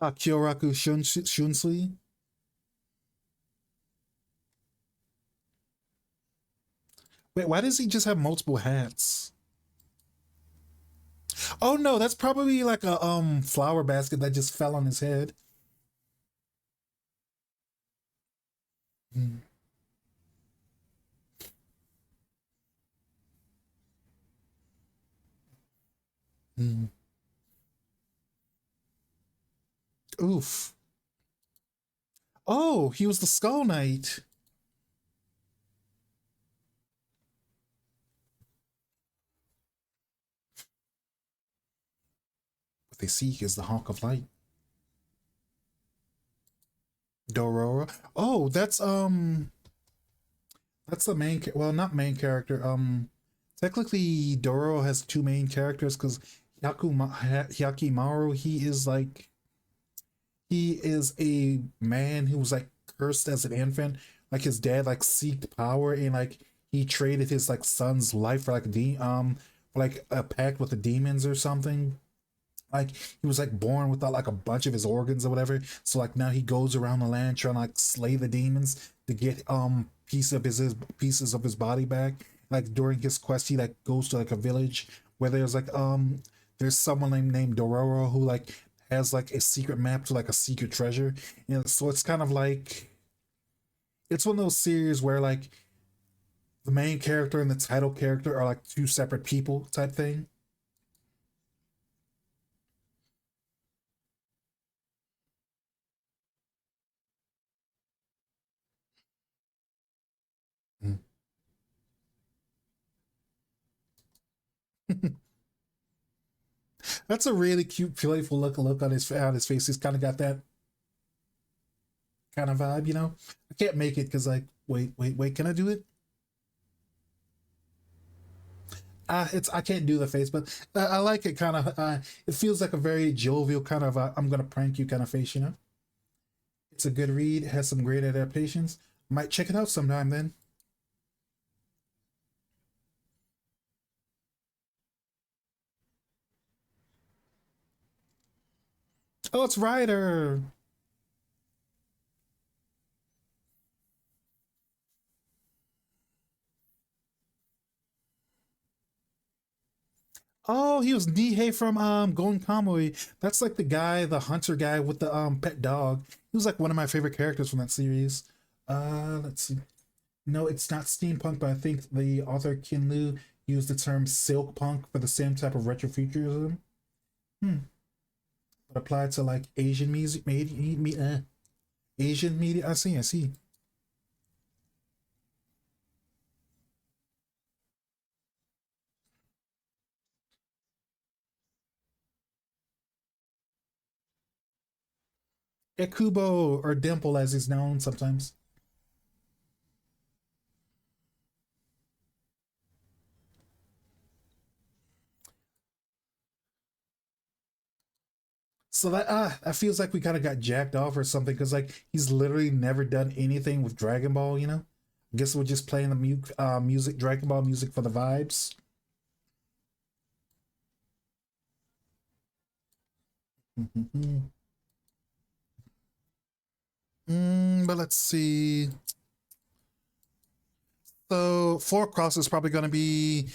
Kyoraku Shunsui. Wait, why does he just have multiple hats? Oh no, that's probably like a flower basket that just fell on his head. Mm, mm. Oof. Oh, he was the Skull Knight. they seek is the Hawk of Light. Dororo. Oh, that's the main. Well, not main character. Technically, Dororo has two main characters because Hyakimaru. He is a man who was like cursed as an infant. Like his dad like seeked power and like he traded his like son's life for like for like a pact with the demons or something. Like he was like born without like a bunch of his organs or whatever. So like now he goes around the land trying to like slay the demons to get his pieces of his body back. Like during his quest, he like goes to like a village where there's someone named Dororo who like has like a secret map to like a secret treasure. And so it's kind of like it's one of those series where like the main character and the title character are like two separate people type thing. Mm. That's a really cute, playful look on his face. He's kind of got that kind of vibe, you know. I can't make it because like, wait, can I do it? It's I can't do the face, but I like it kind of. It feels like a very jovial kind of. I'm gonna prank you kind of face, you know. It's a good read. It has some great adaptations. Might check it out sometime then. Oh, it's Ryder. Oh, he was Nihei from Gon Kamui. That's like the guy, the hunter guy with the pet dog. He was like one of my favorite characters from that series. Let's see. No, it's not steampunk, but I think the author Kin Lu used the term silk punk for the same type of retrofuturism. Hmm. But applied to like Asian music, Asian media. I see. Ekubo or Dimple, as he's known sometimes. So that feels like we kind of got jacked off or something because like he's literally never done anything with Dragon Ball. You know, I guess we're just playing the music, Dragon Ball music for the vibes. But let's see. So four across is probably going to be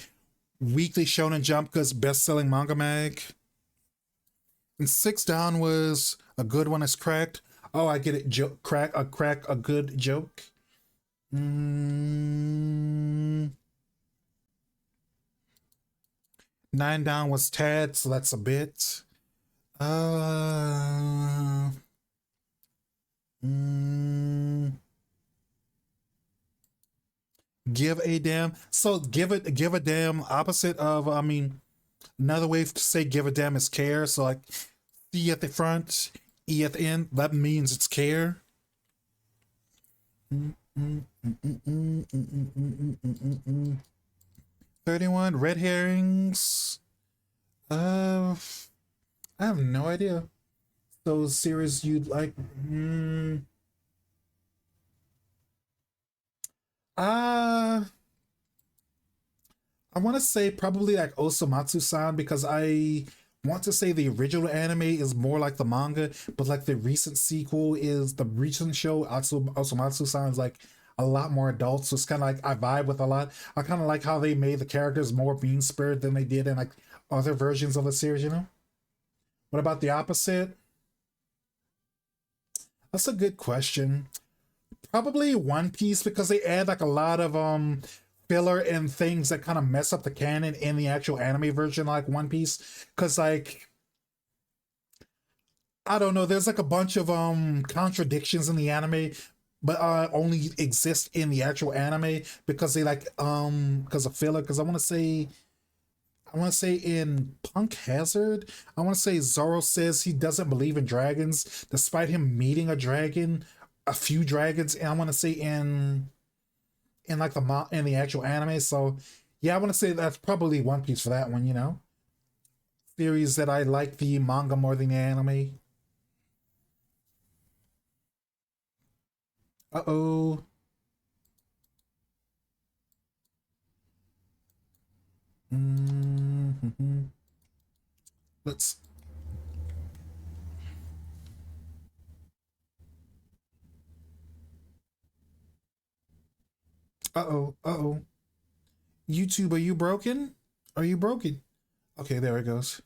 Weekly Shonen Jump because best-selling manga mag. And six down was a good one is cracked. Oh, I get it. Crack a good joke. Mm, nine down was Tad, so that's a bit. Uh, mm, give a damn. So give a damn opposite of another way to say give a damn is care. So like C at the front, E at the end. That means it's care. 31 red herrings. I have no idea. Those series you'd like. Uh I want to say probably like Osamatsu-san because I want to say the original anime is more like the manga, but like the recent sequel is the recent show. Osamatsu-san is like a lot more adult, so it's kind of like I vibe with a lot. I kind of like how they made the characters more mean spirited than they did in like other versions of the series. You know. What about the opposite? That's a good question. Probably One Piece because they add like a lot of filler and things that kind of mess up the canon in the actual anime version like One Piece cuz like I don't know, there's like a bunch of contradictions in the anime but only exist in the actual anime because they like because of filler because I want to say I want to say in Punk Hazard, I want to say Zoro says he doesn't believe in dragons, despite him meeting a dragon, a few dragons, and I want to say in like in the actual anime. So yeah, I want to say that's probably One Piece for that one. You know, theories that I like the manga more than the anime. Uh oh. Mm-hmm. Let's. Uh oh. Uh oh. YouTube, are you broken? Are you broken? Okay, there it goes.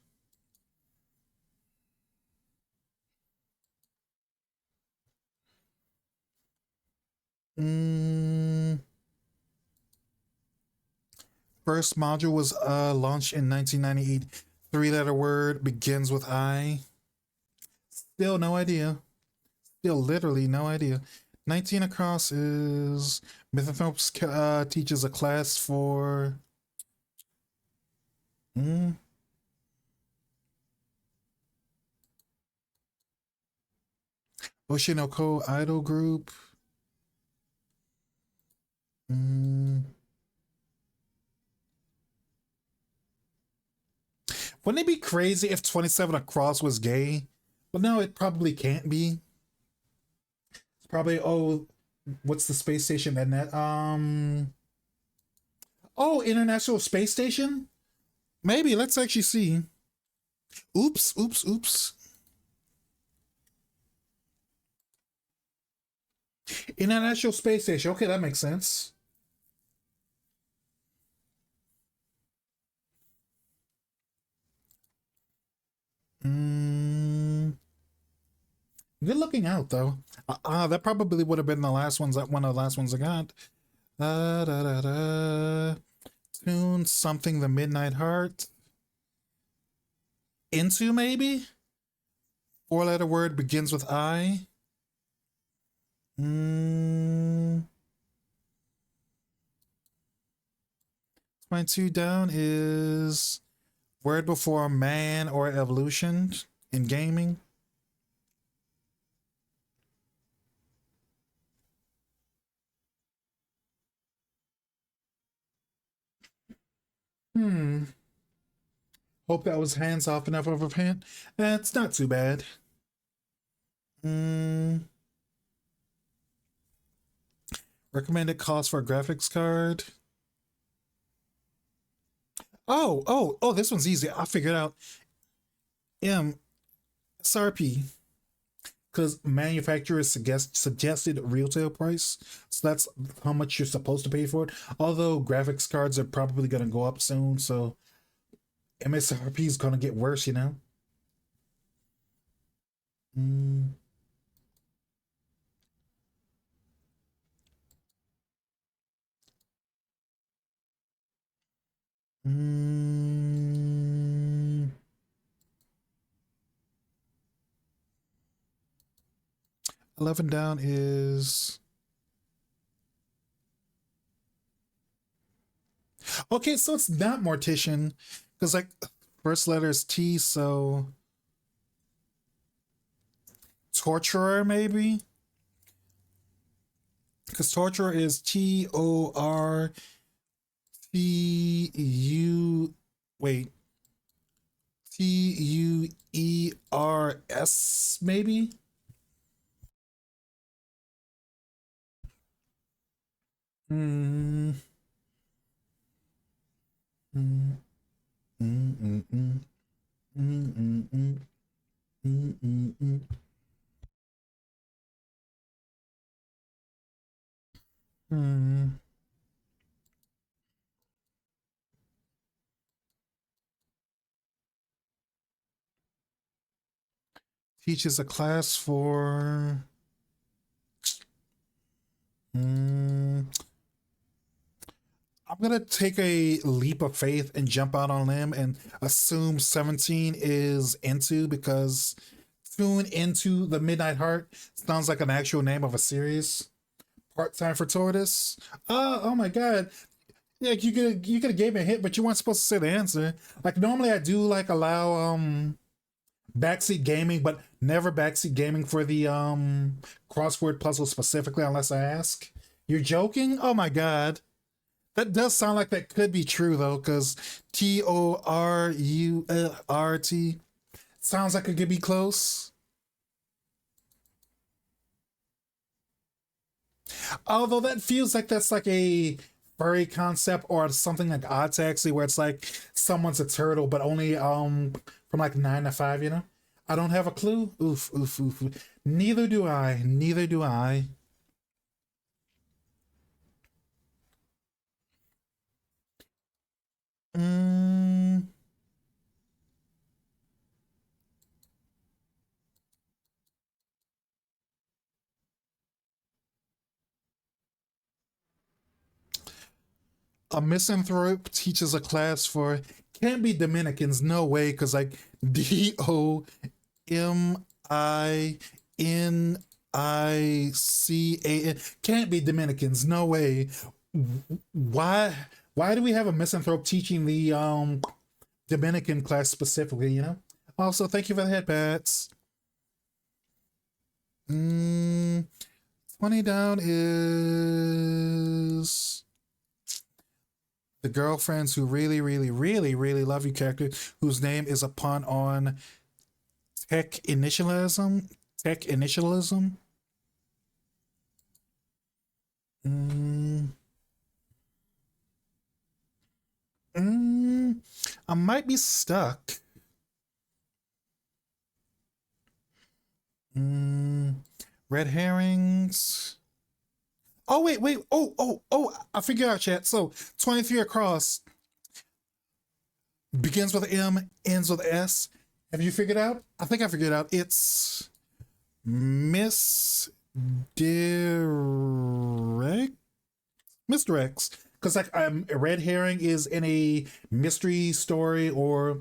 Mm, first module was launched in 1998. Three-letter word begins with I. Still no idea. Still literally no idea. 19 across is Mythothropes teaches a class for. Mm, Oshinoko Idol Group. Mm. Wouldn't it be crazy if 27 across was gay? But no, it probably can't be. It's probably, oh, what's the space station and that? Oh, International Space Station? Maybe. Let's actually see. Oops, oops, oops. International Space Station. Okay, that makes sense. Mm, good looking out though. That probably would have been the last ones that one of the last ones I got. Da, da, da, da. Tune something the Midnight Heart. Into maybe? Four-letter word begins with I. Mm, my two down is word before man or evolution in gaming. Hmm. Hope that was hands off enough of a hint. It's not too bad. Hmm. Recommended cost for a graphics card. Oh, this one's easy. I figured out. MSRP. Because manufacturers suggested retail price. So that's how much you're supposed to pay for it. Although graphics cards are probably going to go up soon. So MSRP is going to get worse, you know? Mm, mm, 11 down is. Okay, so it's not mortician. Because, like, first letter is T, so. Torturer, maybe? Because torturer is TORTU. Wait. TUERS, maybe? Mm, mm, mm, mm, mm, mm, mm, mm, mm, mm, mm. Hmm. Teaches a class for. Mm, I'm gonna take a leap of faith and jump out on them and assume 17 is into because tune into the Midnight Heart sounds like an actual name of a series. Part time for tortoise. Oh my god. Yeah, like you could have gave me a hint, but you weren't supposed to say the answer. Like normally I do like allow backseat gaming, but never backseat gaming for the crossword puzzle specifically unless I ask. You're joking? Oh my god. That does sound like that could be true though, because Torurt sounds like it could be close. Although that feels like that's like a furry concept or something like Odd Taxi, where it's like someone's a turtle, but only from like 9 to 5. I don't have a clue. Oof, oof, oof. Neither do I. Neither do I. Mm, a misanthrope teaches a class for can't be Dominicans. No way, because like Dominican can't be Dominicans. No way. Why? Why do we have a misanthrope teaching the Dominican class specifically? Also, thank you for the head pats. 20 down is the girlfriends who really, really, really, really love you character whose name is a pun on tech initialism. Tech initialism. Mm, mm, I might be stuck. Mm, red herrings. Oh wait, wait. Oh, oh, oh! I figured out, chat. So 23 across begins with M, ends with S. Have you figured out? I think I figured out. It's misdirect, misdirects. Because like a red herring is in a mystery story or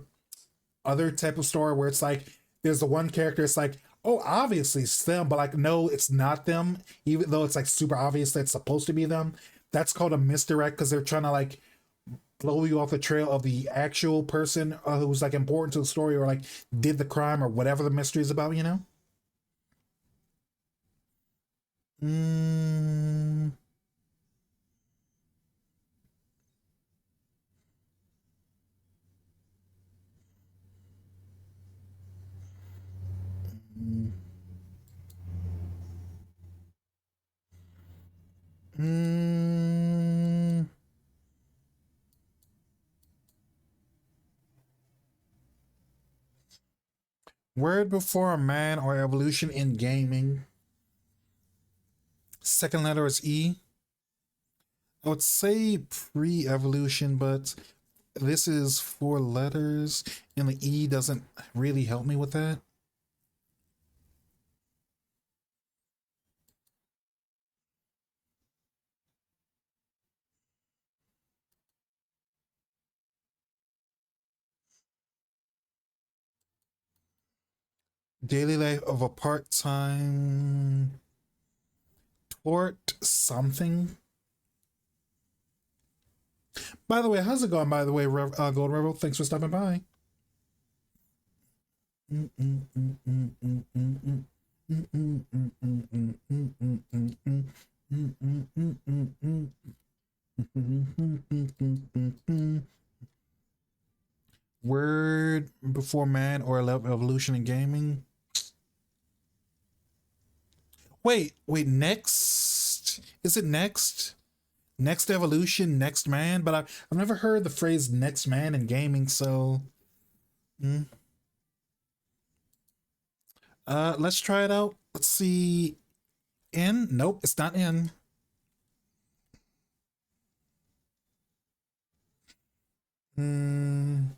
other type of story where it's like there's the one character. It's like, oh, obviously it's them, but like no, it's not them. Even though it's like super obvious that it's supposed to be them. That's called a misdirect because they're trying to like blow you off the trail of the actual person who's like important to the story or like did the crime or whatever the mystery is about. Mm, mm, mm. Word before a man or evolution in gaming. Second letter is E. I would say pre evolution, but this is 4 letters, and the E doesn't really help me with that. Daily life of a part time tort something. By the way, how's it going? By the way, Gold Rebel, thanks for stopping by. Word before man or evolution in gaming. Wait, wait. Next, is it next? Next evolution, next man. But I've never heard the phrase "next man" in gaming. So, mm. Let's try it out. Let's see. In? Nope, it's not in. Mm.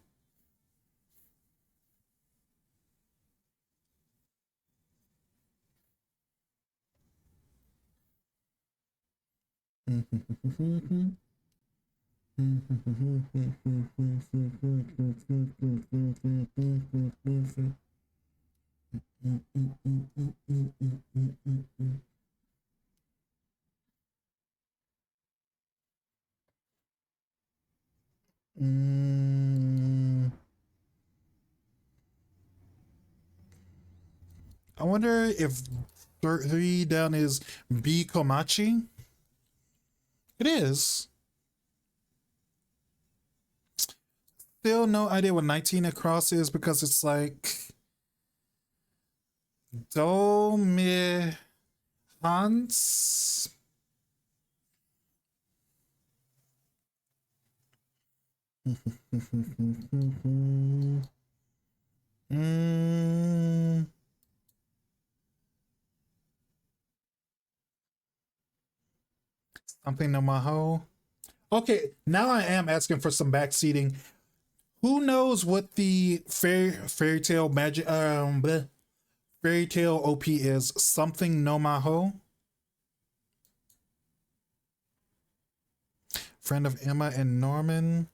Mm, I wonder if three down is B Komachi. It is. Still no idea what 19 across is because it's like Do Mi Hans. mm, something no maho. Okay, now I am asking for some backseating. Who knows what the fairy tale magic fairy tale OP is? Something no maho. Friend of Emma and Norman.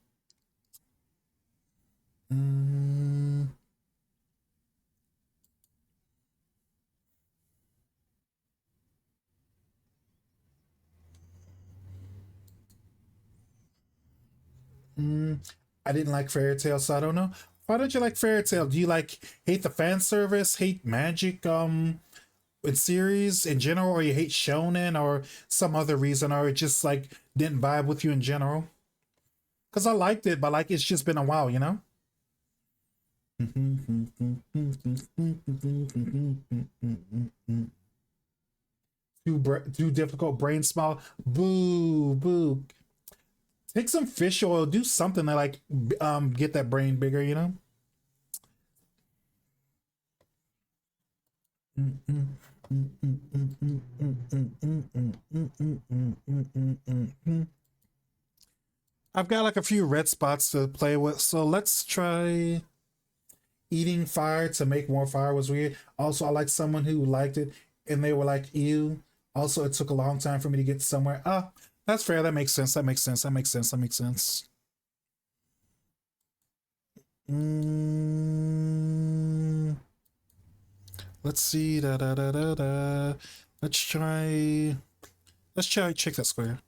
Mm, mm, I didn't like fairy tale, so I don't know. Why don't you like fairy tale? Do you like hate the fan service, hate magic in series in general, or you hate shonen or some other reason, or it just like didn't vibe with you in general? Because I liked it, but like it's just been a while, you know? Too difficult brain smile. Boo, boo. Take some fish oil, do something to like get that brain bigger, you know? I've got like a few red spots to play with, so let's try eating fire to make more fire was weird. Also, I like someone who liked it and they were like, ew. Also, it took a long time for me to get somewhere. Ah, that's fair. That makes sense. That makes sense. That makes sense. That makes sense. Mm, let's see. Da da da da da. Let's try. Let's try check that square.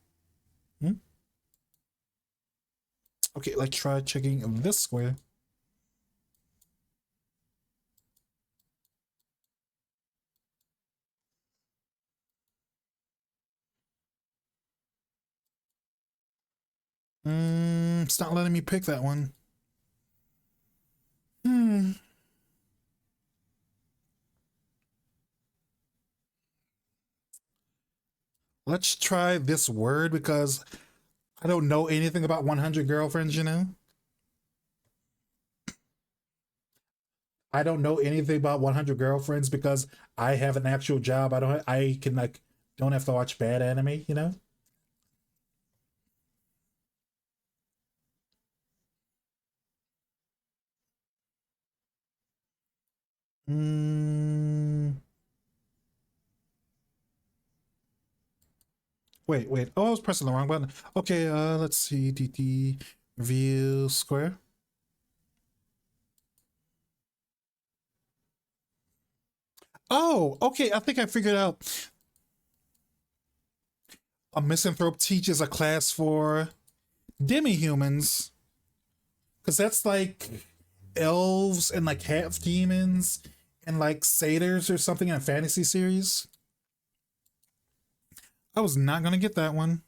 Hmm? Okay, let's try checking this square. It's not letting me pick that one. Hmm. Let's try this word because I don't know anything about 100 girlfriends, you know? I don't know anything about 100 girlfriends because I have an actual job. I can like don't have to watch bad anime, you know? Mm, wait. Oh, I was pressing the wrong button. Okay, let's see. DD view square. Oh, okay. I think I figured out. A misanthrope teaches a class for demi-humans because that's like elves and like half demons and like satyrs or something in a fantasy series. I was not gonna get that one.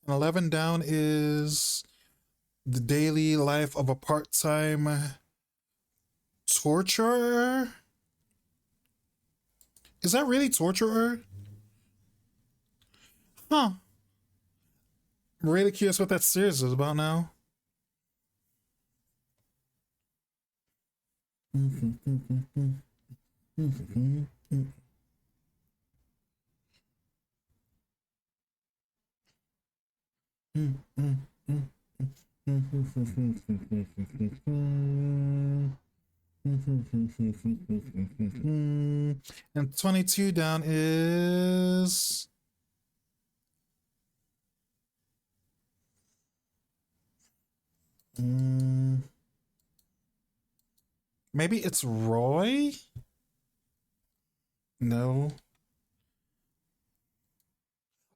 And 11 down is the daily life of a part-time torturer. Is that really torturer? Huh. I'm really curious what that series is about now. And 22 down is mm, maybe it's Roy? No.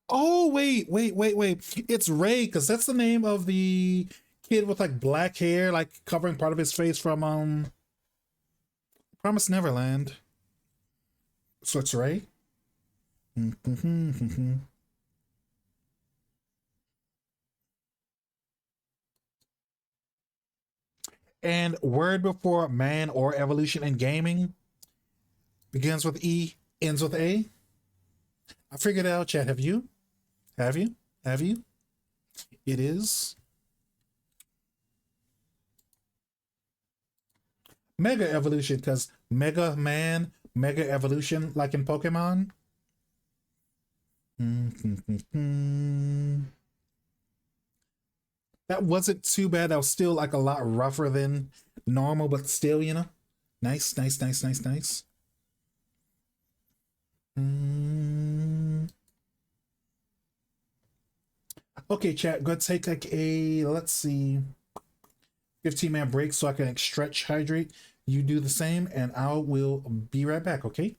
Oh, wait. It's Ray, because that's the name of the kid with like black hair, like covering part of his face from Promise Neverland. So it's Ray. And word before man or evolution in gaming begins with E, ends with A. I figured it out, chat. Have you? Have you? Have you? It is Mega Evolution, because Mega Man, Mega Evolution, like in Pokemon. That wasn't too bad. That was still like a lot rougher than normal, but still, nice. Mm. Okay, chat. Go take like a, let's see, 15-minute break so I can like, stretch, hydrate. You do the same, and I will be right back. Okay.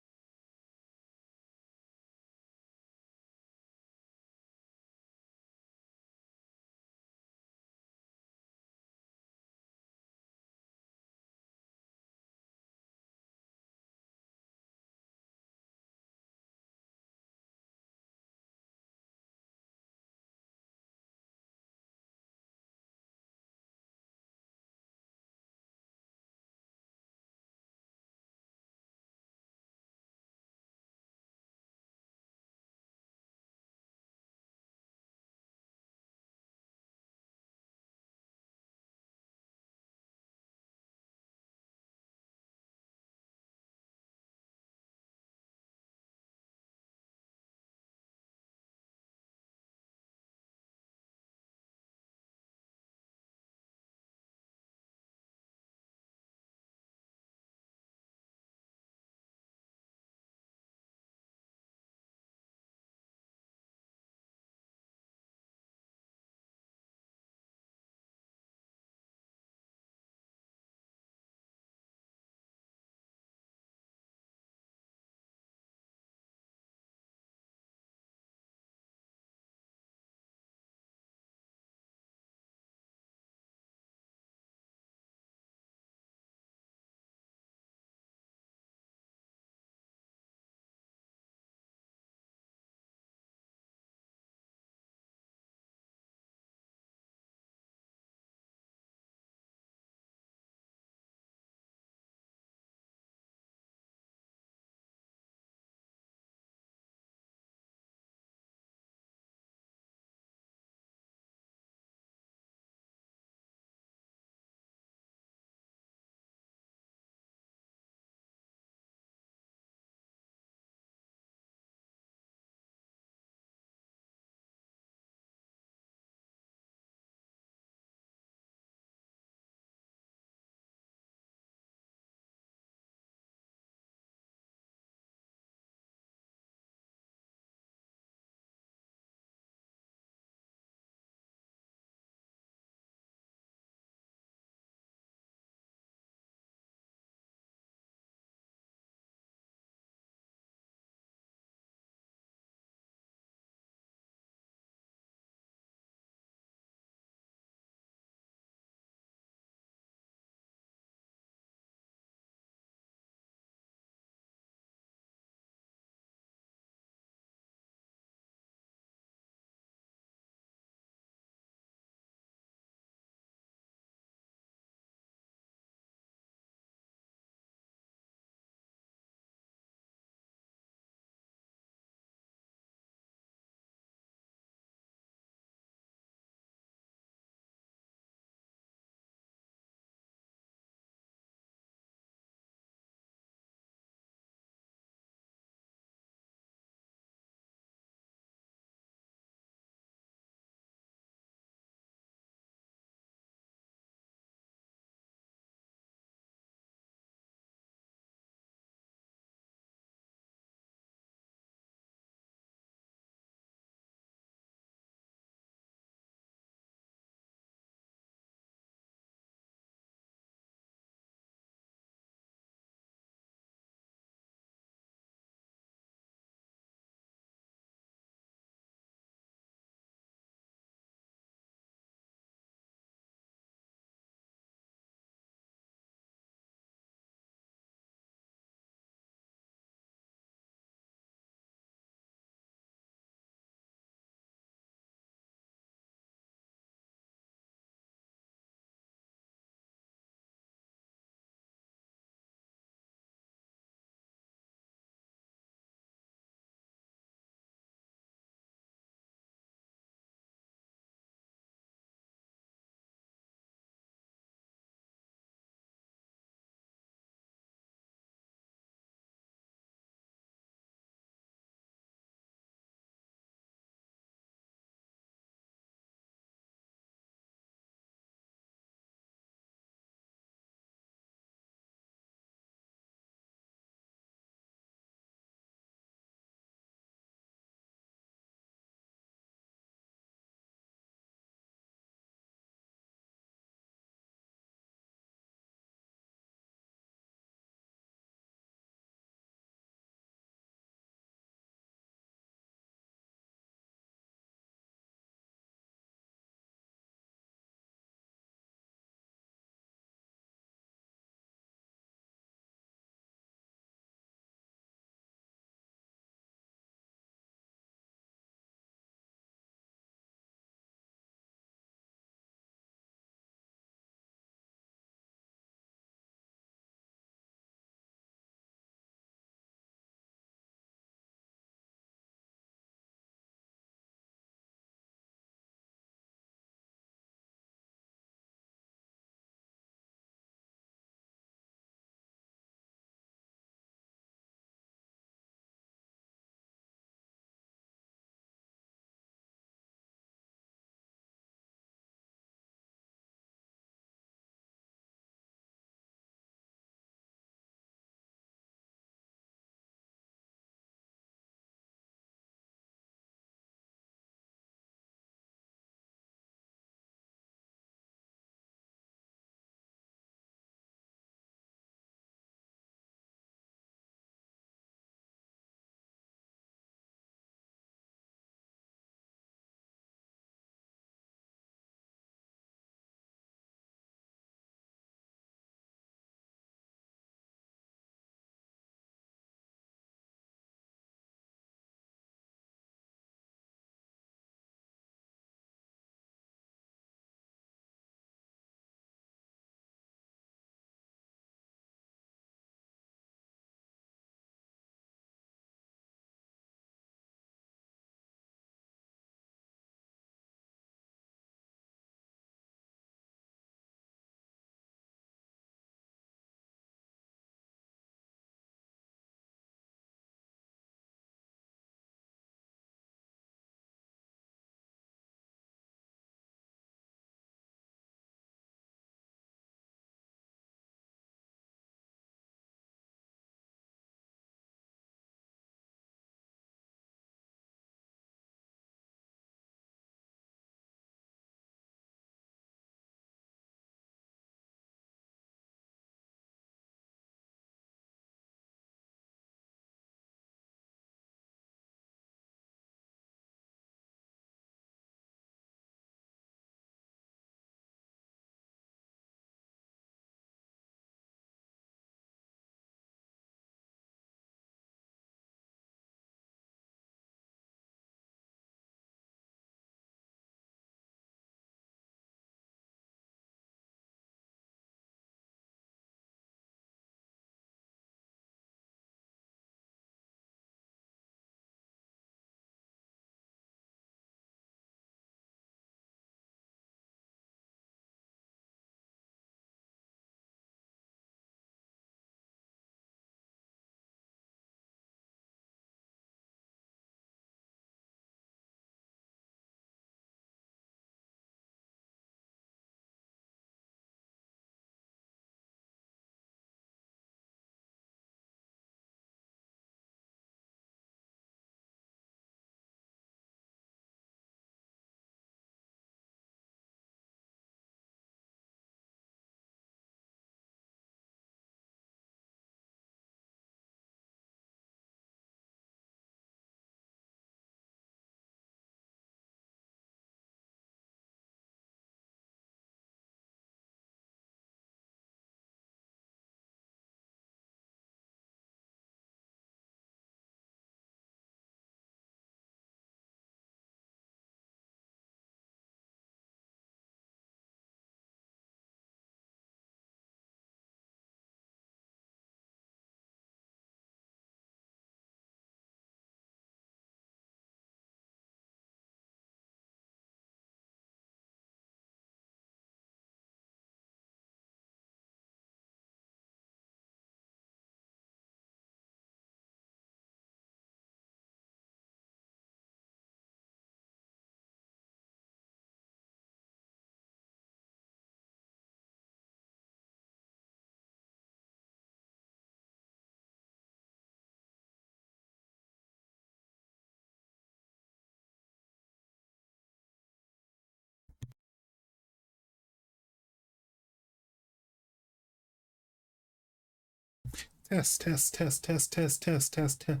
Test, test, test, test, test, test, test, test.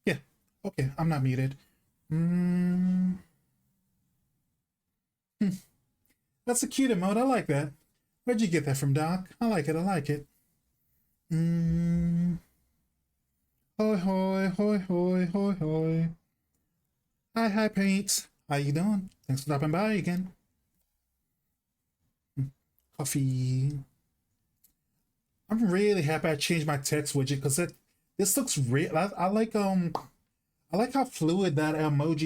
Yeah. Okay, I'm not muted. Mm, hmm. That's a cute emote. I like that. Where'd you get that from, Doc? I like it. I like it. Mm. Hoi, hoi, hoi, hoi, hoi, hoi. Hi, hi, Paint. How you doing? Thanks for stopping by again. Coffee. I'm really happy I changed my text widget because this looks real. I like how fluid that emotes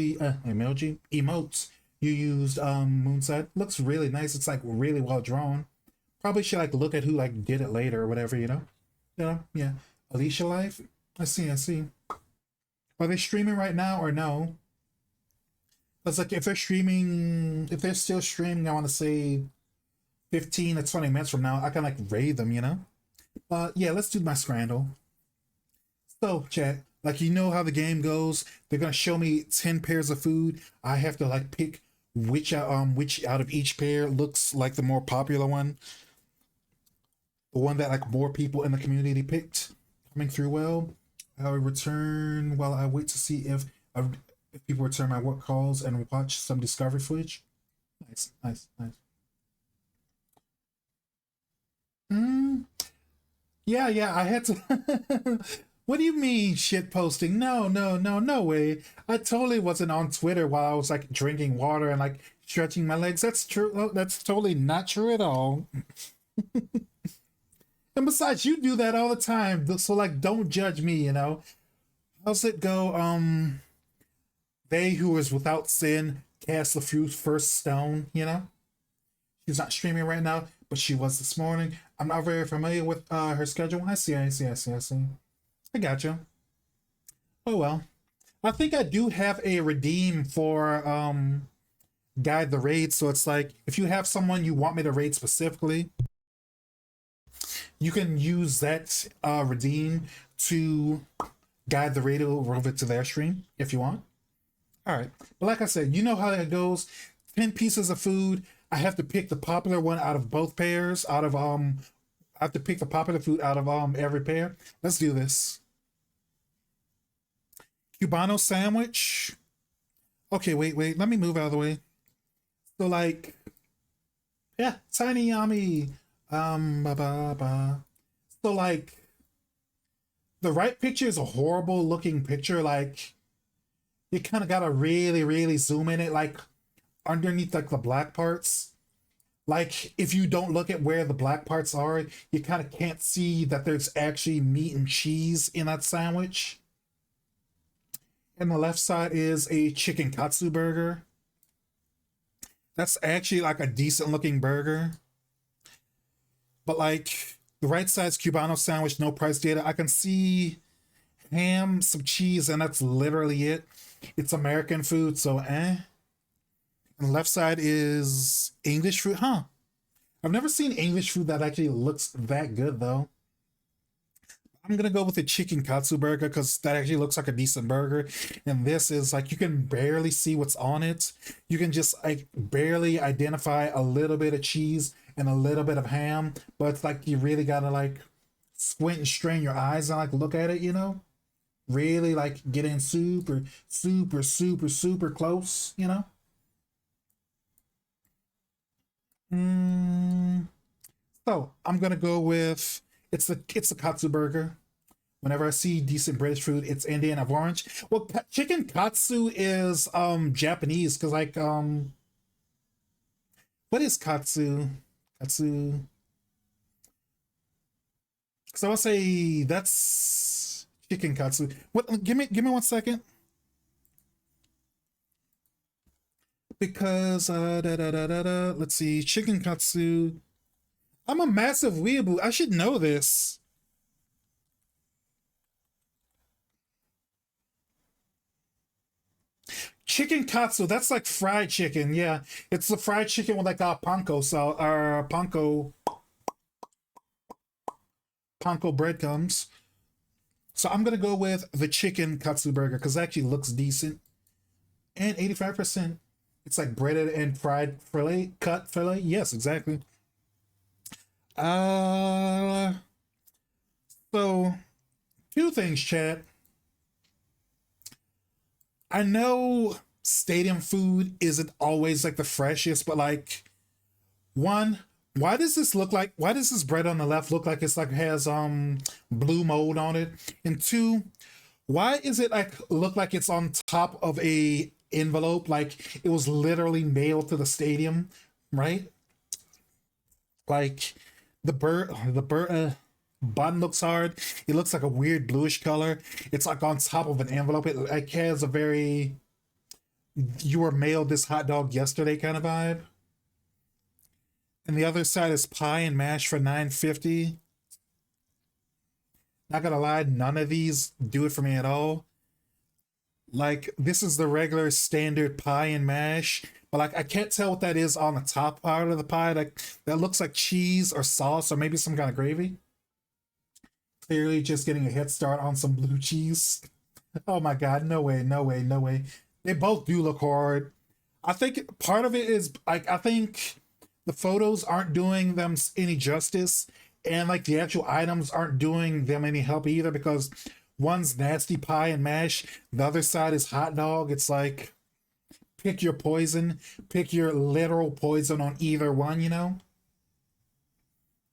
you used Moonside looks really nice. It's like really well drawn. Probably should like look at who like did it later or whatever, you know? Yeah. Alicia Life. I see, I see. Are they streaming right now or no? It's like if they're streaming, if they're still streaming, I want to say 15 to 20 minutes from now, I can like raid them, you know? Yeah, let's do my scramble. So, chat, like you know how the game goes. They're gonna show me 10 pairs of food. I have to like pick which out of each pair looks like the more popular one. The one that like more people in the community picked. Coming through well. I will return while I wait to see if people return my work calls and watch some discovery footage. Nice, nice, nice. Mm, yeah, I had to. What do you mean shit posting? No, no, no, no way. I totally wasn't on Twitter while I was like drinking water and like stretching my legs. That's true. That's totally not true at all. And besides, you do that all the time. So like don't judge me, you know. How's it go? They who is without sin cast the first stone, you know? She's not streaming right now, but she was this morning. I'm not very familiar with her schedule. I see, I see, I see, I see. I got you. Oh well. I think I do have a redeem for guide the raid. So it's like if you have someone you want me to raid specifically, you can use that redeem to guide the raid over to their stream if you want. All right. But like I said, you know how that goes. 10 pieces of food. I have to pick the popular one out of both pairs. I have to pick the popular food out of every pair. Let's do this. Cubano sandwich. Okay, wait. Let me move out of the way. So like, yeah, tiny yummy. Ba ba ba. So like, the right picture is a horrible looking picture. Like, you kind of gotta really, really zoom in it. Like underneath like the black parts. Like if you don't look at where the black parts are, you kind of can't see that there's actually meat and cheese in that sandwich. And the left side is a chicken katsu burger. That's actually like a decent looking burger. But like the right side's Cubano sandwich, no price data. I can see ham, some cheese, and that's literally it. It's American food, so eh. And the left side is English food, huh? I've never seen English food that actually looks that good though. I'm gonna go with the chicken katsu burger because that actually looks like a decent burger. And this is like you can barely see what's on it. You can just like barely identify a little bit of cheese and a little bit of ham, but it's like you really gotta like squint and strain your eyes and like look at it, you know? Really like get in super, super, super, super close, you know? Mm, so I'm gonna go with it's the katsu burger. Whenever I see decent British food, it's Indian of orange. Well, chicken katsu is Japanese because like what is katsu? Katsu. So I'll say that's chicken katsu. What? Give me 1 second because let's see chicken katsu. I'm a massive weeaboo. I should know this. Chicken katsu, that's like fried chicken. Yeah, it's the fried chicken with like a panko, so panko breadcrumbs. So I'm gonna go with the chicken katsu burger because it actually looks decent. And 85%. It's like breaded and fried fillet, cut fillet. Yes, exactly. Uh So, two things, Chad. I know stadium food isn't always like the freshest, but like, one, why does this bread on the left look like it's like has blue mold on it? And two, why is it like look like it's on top of a envelope like it was literally mailed to the stadium, right? Like the bun looks hard. It looks like a weird bluish color. It's like on top of an envelope. It like has a very you were mailed this hot dog yesterday kind of vibe. And the other side is pie and mash for 9.50. Not gonna lie, none of these do it for me at all. Like this is the regular standard pie and mash, but like I can't tell what that is on the top part of the pie. Like that looks like cheese or sauce or maybe some kind of gravy. Clearly just getting a head start on some blue cheese. Oh my god, no way, no way, no way. They both do look hard. I think part of it is like I think the photos aren't doing them any justice, and like the actual items aren't doing them any help either because one's nasty pie and mash, the other side is hot dog. It's like pick your poison, pick your literal poison on either one, you know?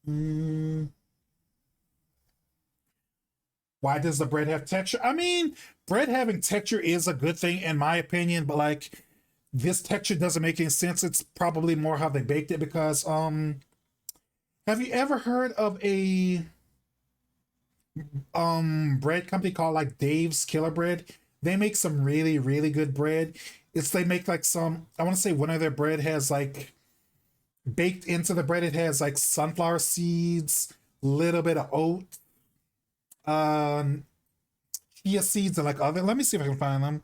Mm, why does the bread have texture? I mean, bread having texture is a good thing in my opinion, but like this texture doesn't make any sense. It's probably more how they baked it because have you ever heard of a bread company called like Dave's Killer Bread? They make some really really good bread. It's they make like some I want to say one of their bread has like baked into the bread it has like sunflower seeds, little bit of oat, um chia seeds and like other let me see if I can find them.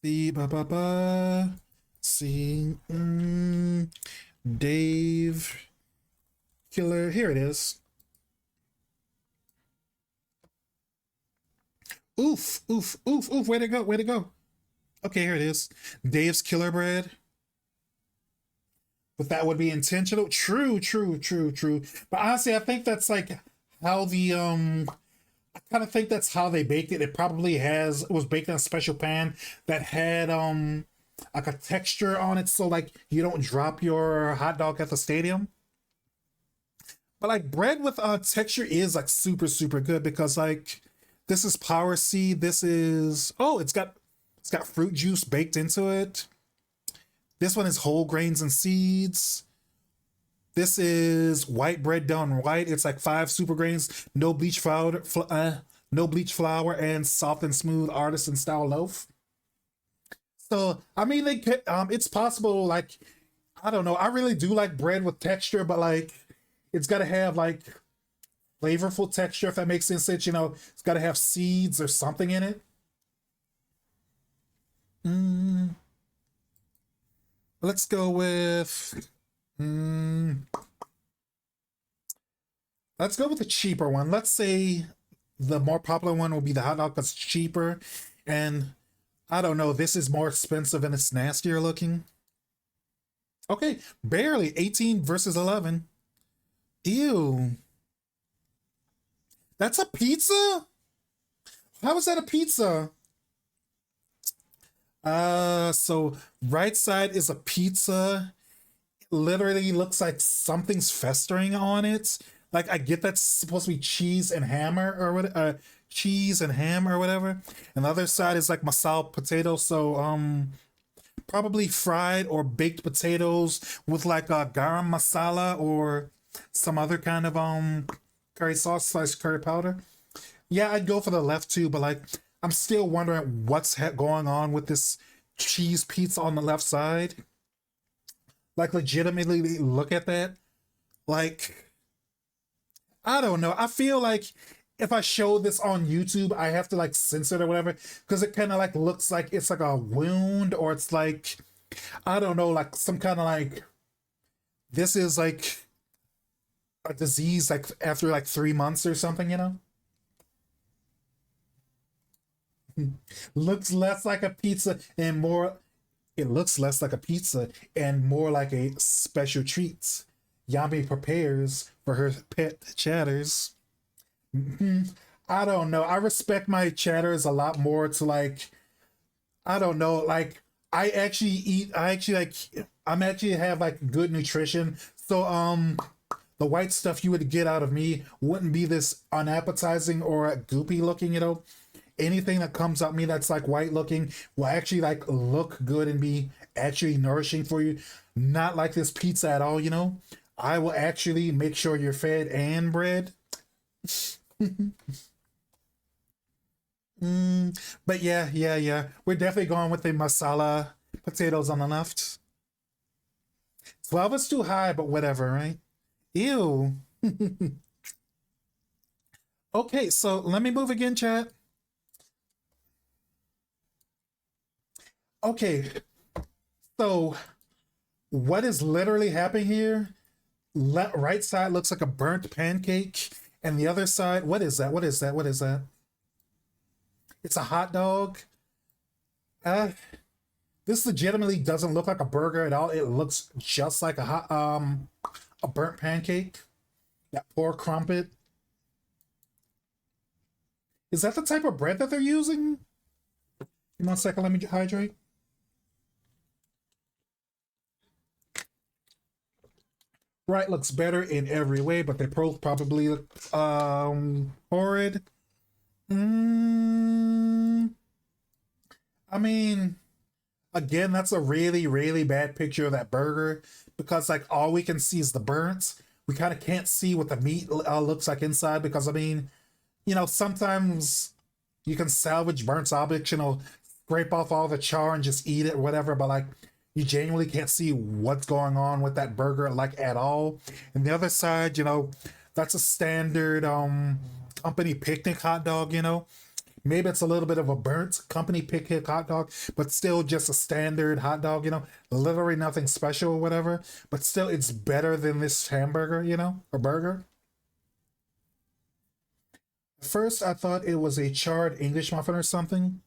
See ba ba ba see Dave Killer here it is. Oof, oof, oof, oof. Way to go, way to go. Okay, here it is. Dave's Killer Bread. But that would be intentional. True, true, true, true. But honestly, I think that's like how the I kind of think that's how they baked it. It probably has it was baked in a special pan that had like a texture on it so like you don't drop your hot dog at the stadium. But like bread with texture is like super super good because like this is power seed. This is oh it's got fruit juice baked into it. This one is whole grains and seeds. This is white bread done right. It's like five super grains, no bleach flour, no bleach flour, and soft and smooth artisan style loaf. So I mean, they could, it's possible. Like I don't know. I really do like bread with texture, but like it's got to have like flavorful texture if that makes sense. It's it's got to have seeds or something in it. Mm, let's go with. Mm, let's go with the cheaper one. Let's say the more popular one will be the hot dog because it's cheaper, and I don't know. This is more expensive and it's nastier looking. Okay, barely 18 versus 11. Ew, that's a pizza. How is that a pizza? So right side is a pizza. Literally looks like something's festering on it. Like I get that's supposed to be cheese and hammer or what cheese and ham or whatever. And the other side is like masala potato. So probably fried or baked potatoes with like a garam masala or some other kind of curry sauce slash curry powder. Yeah, I'd go for the left too, but like I'm still wondering what's going on with this cheese pizza on the left side. Like legitimately look at that. Like I don't know. I feel like if I show this on YouTube, I have to like censor it or whatever because it kind of like looks like it's like a wound or it's like I don't know, like some kind of like this is like a disease like after like 3 months or something, you know? Looks less like a pizza and more it looks less like a pizza and more like a special treat. Yami prepares for her pet chatters. Mhm. I don't know. I respect my chatters a lot more to like, I don't know, like I actually eat I actually like I'm actually have like good nutrition. So the white stuff you would get out of me wouldn't be this unappetizing or goopy looking, you know. Anything that comes out me that's like white looking will actually like look good and be actually nourishing for you. Not like this pizza at all, you know. I will actually make sure you're fed and bread. But yeah, yeah, yeah. We're definitely going with the masala potatoes on the left. 12 is too high, but whatever, right? Ew. Okay, so let me move again, chat. Okay, so what is literally happening here? Right side looks like a burnt pancake, and the other side, what is that? What is that? What is that? It's a hot dog. Uh, this legitimately doesn't look like a burger at all. It looks just like a burnt pancake. That poor crumpet. Is that the type of bread that they're using? Give me 1 second, let me hydrate. Right, looks better in every way, but they both probably look horrid. Mm, I mean, again, that's a really, really bad picture of that burger because like all we can see is the burnt. We kind of can't see what the meat looks like inside because I mean, you know, sometimes you can salvage burnt objects, you know, scrape off all the char and just eat it or whatever, but like you genuinely can't see what's going on with that burger like at all. And the other side, you know, that's a standard company picnic hot dog, you know. Maybe it's a little bit of a burnt company picnic hot dog, but still just a standard hot dog, you know, literally nothing special or whatever. But still, it's better than this hamburger, you know, or burger. First, I thought it was a charred English muffin or something.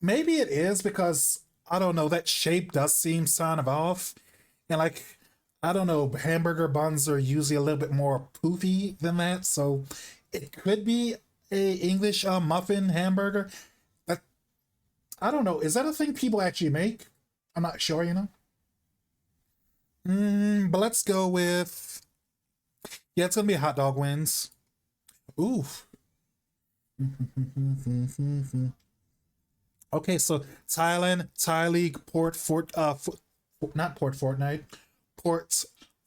Maybe it is because I don't know, that shape does seem kind of off. And like, I don't know, hamburger buns are usually a little bit more poofy than that. So it could be a English muffin hamburger. That I don't know. Is that a thing people actually make? I'm not sure, you know. But let's go with yeah, it's gonna be hot dog wins. Oof. Okay, so Thailand, Thai League, not Port Fortnite, Port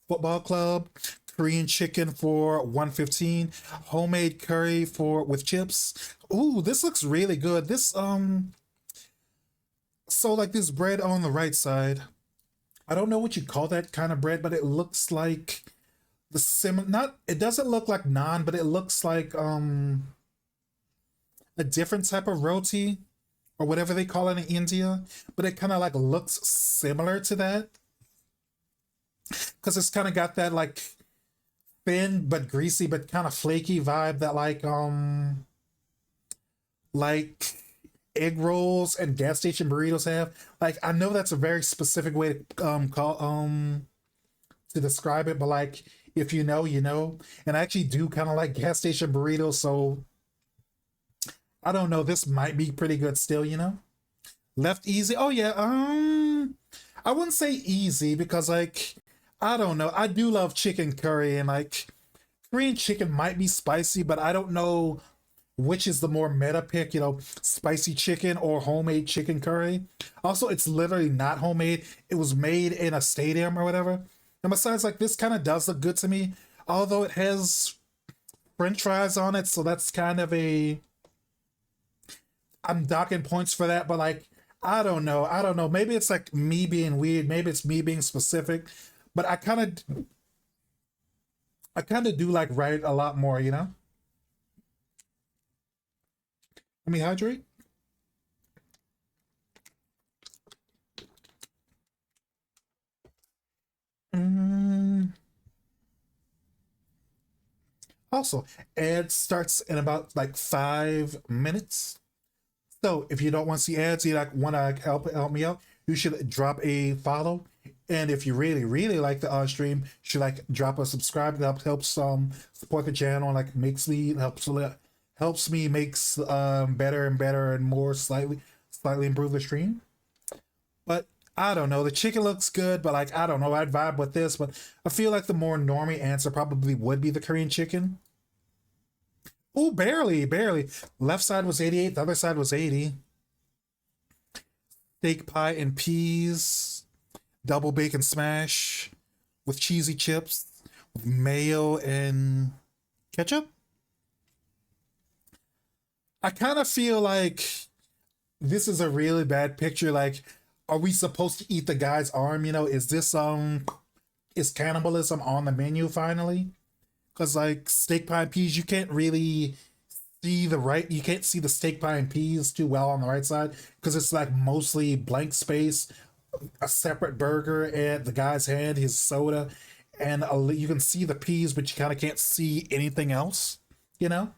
Football Club, Korean chicken for 115, homemade curry for with chips. Ooh, this looks really good. This so like this bread on the right side. I don't know what you call that kind of bread, but it looks like the sim not it doesn't look like naan, but it looks like a different type of roti or whatever they call it in India, but it kind of like looks similar to that because it's kind of got that like thin but greasy but kind of flaky vibe that like egg rolls and gas station burritos have. Like I know that's a very specific way to call to describe it, but like if you know, you know. And I actually do kind of like gas station burritos, so I don't know. This might be pretty good still, you know. Left easy. Oh yeah. I wouldn't say easy because like I don't know. I do love chicken curry and like Korean chicken might be spicy, but I don't know which is the more meta pick, you know, spicy chicken or homemade chicken curry. Also, it's literally not homemade. It was made in a stadium or whatever. And besides, like this kind of does look good to me, although it has French fries on it, so that's kind of a I'm docking points for that, but like I don't know. I don't know. Maybe it's like me being weird. Maybe it's me being specific. But I kind of do like write a lot more, you know? Let me hydrate. Mm. Also, ad starts in about like 5 minutes. So if you don't want to see ads, you like want to help me out, you should drop a follow. And if you really, really like the stream, you should like drop a subscribe. That helps support the channel. Like makes me helps me makes better and better and more slightly improve the stream. But I don't know. The chicken looks good, but like I don't know. I'd vibe with this, but I feel like the more normie answer probably would be the Korean chicken. Oh, barely, barely. Left side was 88, the other side was 80. Steak pie and peas, double bacon smash with cheesy chips, with mayo and ketchup. I kind of feel like this is a really bad picture. Like, are we supposed to eat the guy's arm? You know, is this is cannibalism on the menu finally? Because like steak pie and peas, you can't really you can't see the steak pie and peas too well on the right side because it's like mostly blank space, a separate burger and the guy's hand, his soda, and you can see the peas, but you kind of can't see anything else, you know.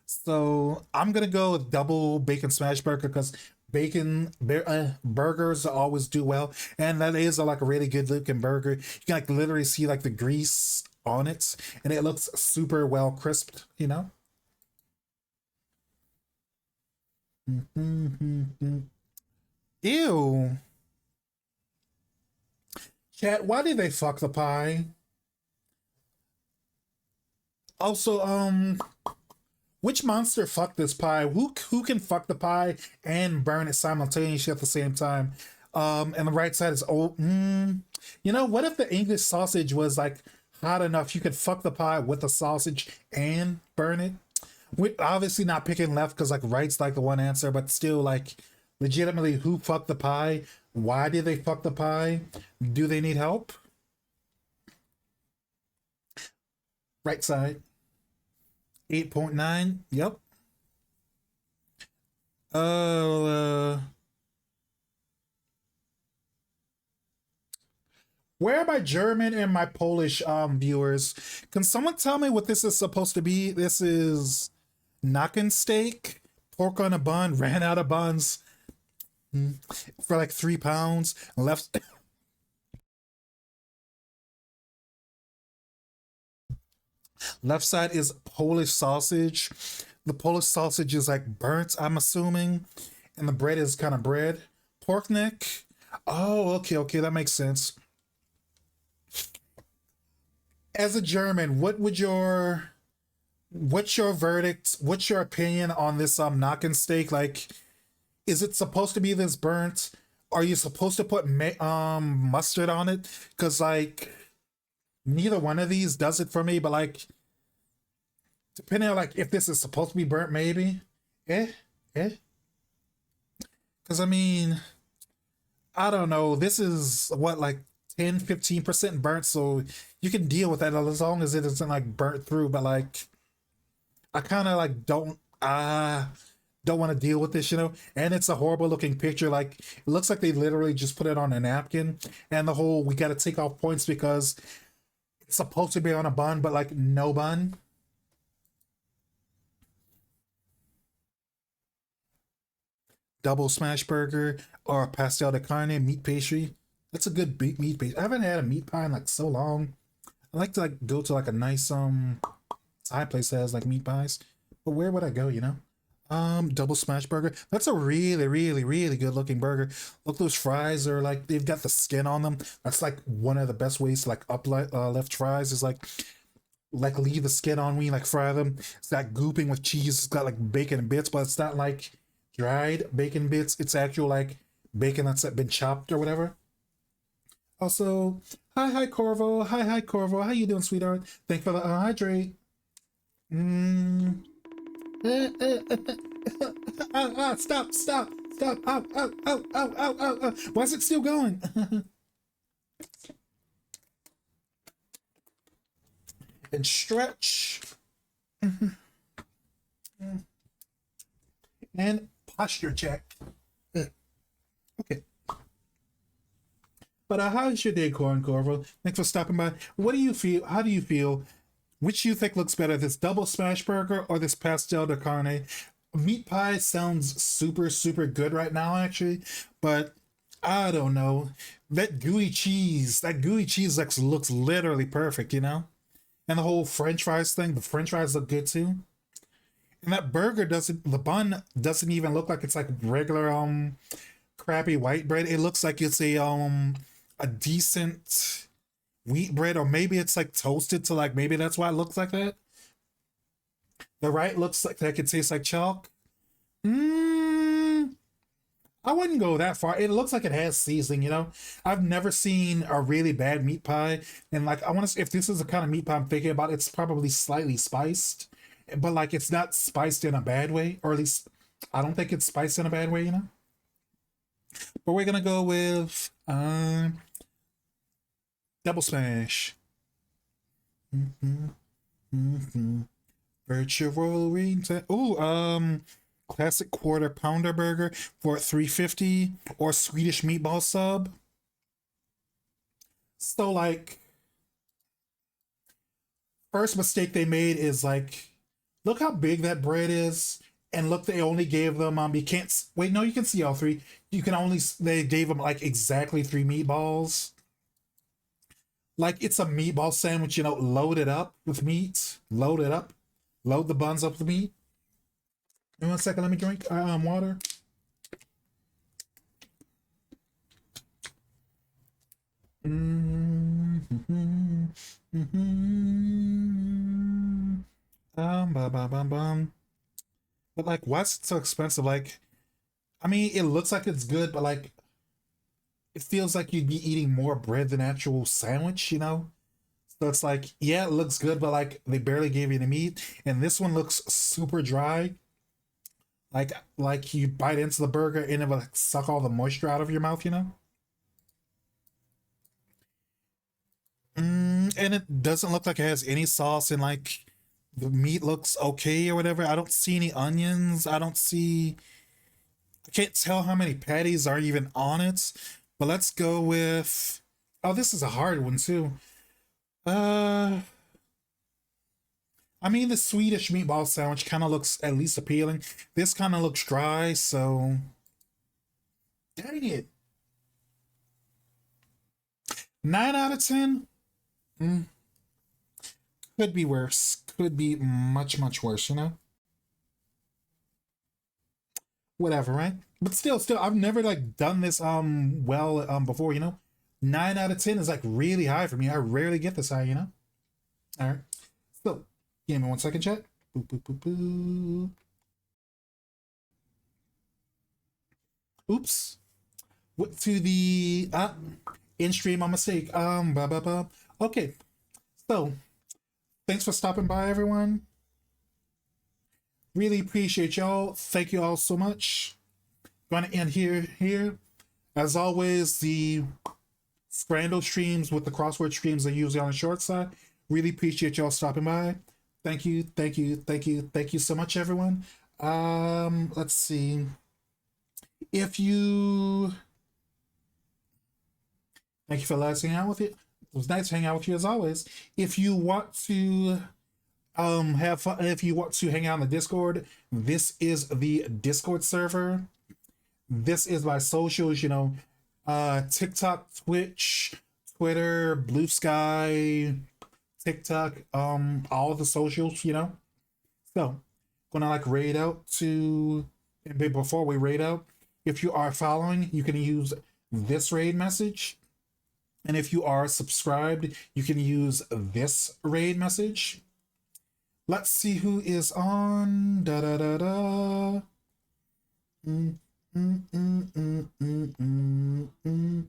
So I'm gonna go with double bacon smash burger because burgers always do well, and that is like a really good looking burger. You can like literally see like the grease on it, and it looks super well crisped. You know. Ew. Chat, why did they fuck the pie? Also, which monster fucked this pie? Who can fuck the pie and burn it simultaneously at the same time? And the right side is old. You know, what if the English sausage was like hot enough you could fuck the pie with the sausage and burn it? We obviously not picking left because like right's like the one answer, but still like legitimately who fucked the pie? Why did they fuck the pie? Do they need help? Right side. 8.9. Yep. Uh, where are my German and my Polish viewers? Can someone tell me what this is supposed to be? This is Nacken steak, pork on a bun, ran out of buns for like £3. Left left side is Polish sausage. The Polish sausage is like burnt, I'm assuming, and the bread is kind of bread. Pork neck. Oh, okay, okay, that makes sense. As a German, what's your verdict? What's your opinion on this Nacken steak? Like, is it supposed to be this burnt? Are you supposed to put mustard on it? Because like neither one of these does it for me, but like depending on like if this is supposed to be burnt, maybe. Eh? Eh? Because I mean, I don't know. This is what like 10-15% burnt, so you can deal with that as long as it isn't like burnt through, but like I kind of like don't want to deal with this, you know. And it's a horrible looking picture. Like it looks like they literally just put it on a napkin, and the whole we got to take off points because it's supposed to be on a bun, but like no bun. Double smash burger or pastel de carne meat pastry. That's a good meat pastry. I haven't had a meat pie in like so long. I like to like go to like a nice Thai place that has like meat pies. But where would I go, you know? Double smash burger. That's a really, really, really good looking burger. Look, those fries are like they've got the skin on them. That's like one of the best ways to like left fries is like leave the skin on me, like fry them. It's that gooping with cheese. It's got like bacon bits, but it's not like dried bacon bits. It's actual like bacon that's been chopped or whatever. Also, hi Corvo. Hi Corvo. How you doing, sweetheart? Thank you for the hydrate. Stop, stop, stop. Ow, ow, ow, ow, ow, ow, ow. Why is it still going? And stretch. And posture check. Okay. But how's your day, Corvo? Thanks for stopping by. What do you feel? How do you feel? Which do you think looks better, this double smash burger or this pastel de carne? Meat pie sounds super, super good right now, actually. But I don't know. That gooey cheese looks literally perfect, you know? And the whole French fries thing, the French fries look good too. And that burger doesn't, the bun doesn't even look like it's like regular crappy white bread. It looks like it's a decent wheat bread, or maybe it's like toasted to like, maybe that's why it looks like that. The right looks like that could taste like chalk. Mm, I wouldn't go that far. It looks like it has seasoning, you know. I've never seen a really bad meat pie, and like I want to. If this is the kind of meat pie I'm thinking about, it's probably slightly spiced, but like it's not spiced in a bad way, or at least I don't think it's spiced in a bad way, you know. But we're gonna go with double smash. Mm-hmm, mm-hmm. Virtual ring. Oh, classic quarter pounder burger for 350, or Swedish meatball sub. So like, first mistake they made is like, look how big that bread is, and look, they only gave them you can't wait, no, you can see all three. You can only they gave them like exactly three meatballs. Like it's a meatball sandwich, you know, loaded up with meat, load it up, load the buns up with meat. In 1 second, let me drink water. Mm-hmm. Mm-hmm. Bum, bum, bum, bum. But like, why's it so expensive? Like, I mean, it looks like it's good, but like, it feels like you'd be eating more bread than actual sandwich, you know? So it's like, yeah, it looks good, but like, they barely gave you the meat, and this one looks super dry. Like you bite into the burger and it will like suck all the moisture out of your mouth, you know? And it doesn't look like it has any sauce, and like the meat looks okay or whatever. I don't see any onions. I can't tell how many patties are even on it. But let's go with, oh, this is a hard one too. Uh, I mean, the Swedish meatball sandwich kind of looks at least appealing. This kind of looks dry, so dang it. 9 out of 10. Mm, could be worse. Could be much, much worse, you know? Whatever, right? But still, I've never like done this well before, you know? 9 out of 10 is like really high for me. I rarely get this high, you know? Alright. So, give me 1 second, chat. Boop, boop, boop, boop. Oops. Went to the in stream, my mistake. Blah, blah, blah. Okay. So, thanks for stopping by, everyone. Really appreciate y'all. Thank you all so much. Gonna end here. As always, the Scrandal streams with the crossword streams are usually on the short side. Really appreciate y'all stopping by. Thank you, thank you, thank you, thank you so much, everyone. Let's see. If you Thank you for letting hang out with you. It was nice to hang out with you as always. If you want to have fun, if you want to hang out on the Discord, this is the Discord server. This is my socials, you know, TikTok, Twitch, Twitter, Blue Sky, TikTok, all the socials, you know. So, gonna like raid out to, and before we raid out, if you are following, you can use this raid message. And if you are subscribed, you can use this raid message. Let's see who is on. Da da da da. Mm, mm, mm, mm, mm, mm, mm.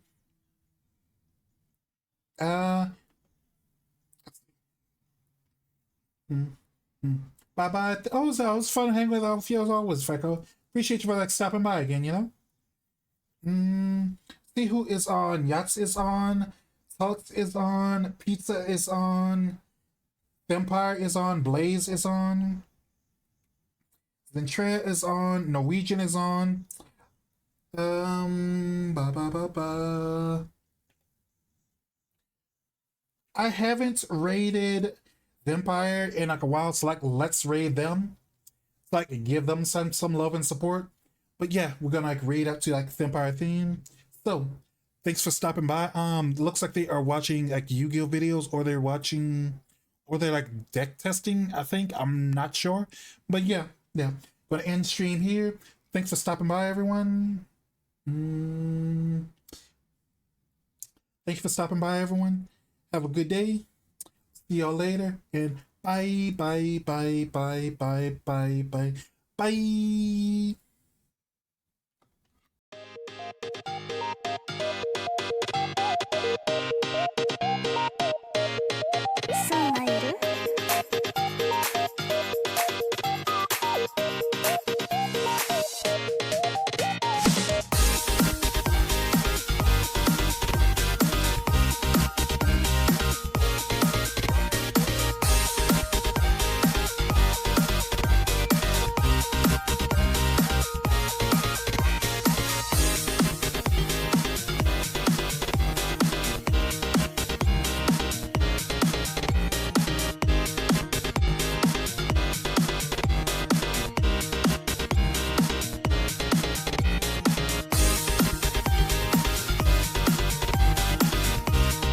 Uh. Mm, mm. Bye bye. Oh, it was fun hanging with all of you as always, Feco. Appreciate you for like stopping by again. You know. See who is on. Yachts is on. Tux is on. Pizza is on. Vampire is on. Blaze is on. Zentrea is on. Norwegian is on. Ba ba ba ba. I haven't raided Vampire in like a while, so like let's raid them. So like give them some love and support. But yeah, we're gonna like raid up to like Vampire theme. So, thanks for stopping by. Looks like they are watching like Yu-Gi-Oh videos, or they're watching, or they're like deck testing. I think I'm not sure, but yeah, yeah. Gonna end stream here. Thanks for stopping by, everyone. Mm, Thanks for stopping by, everyone. Have a good day. See y'all later, and bye, bye, bye, bye, bye, bye, bye, bye.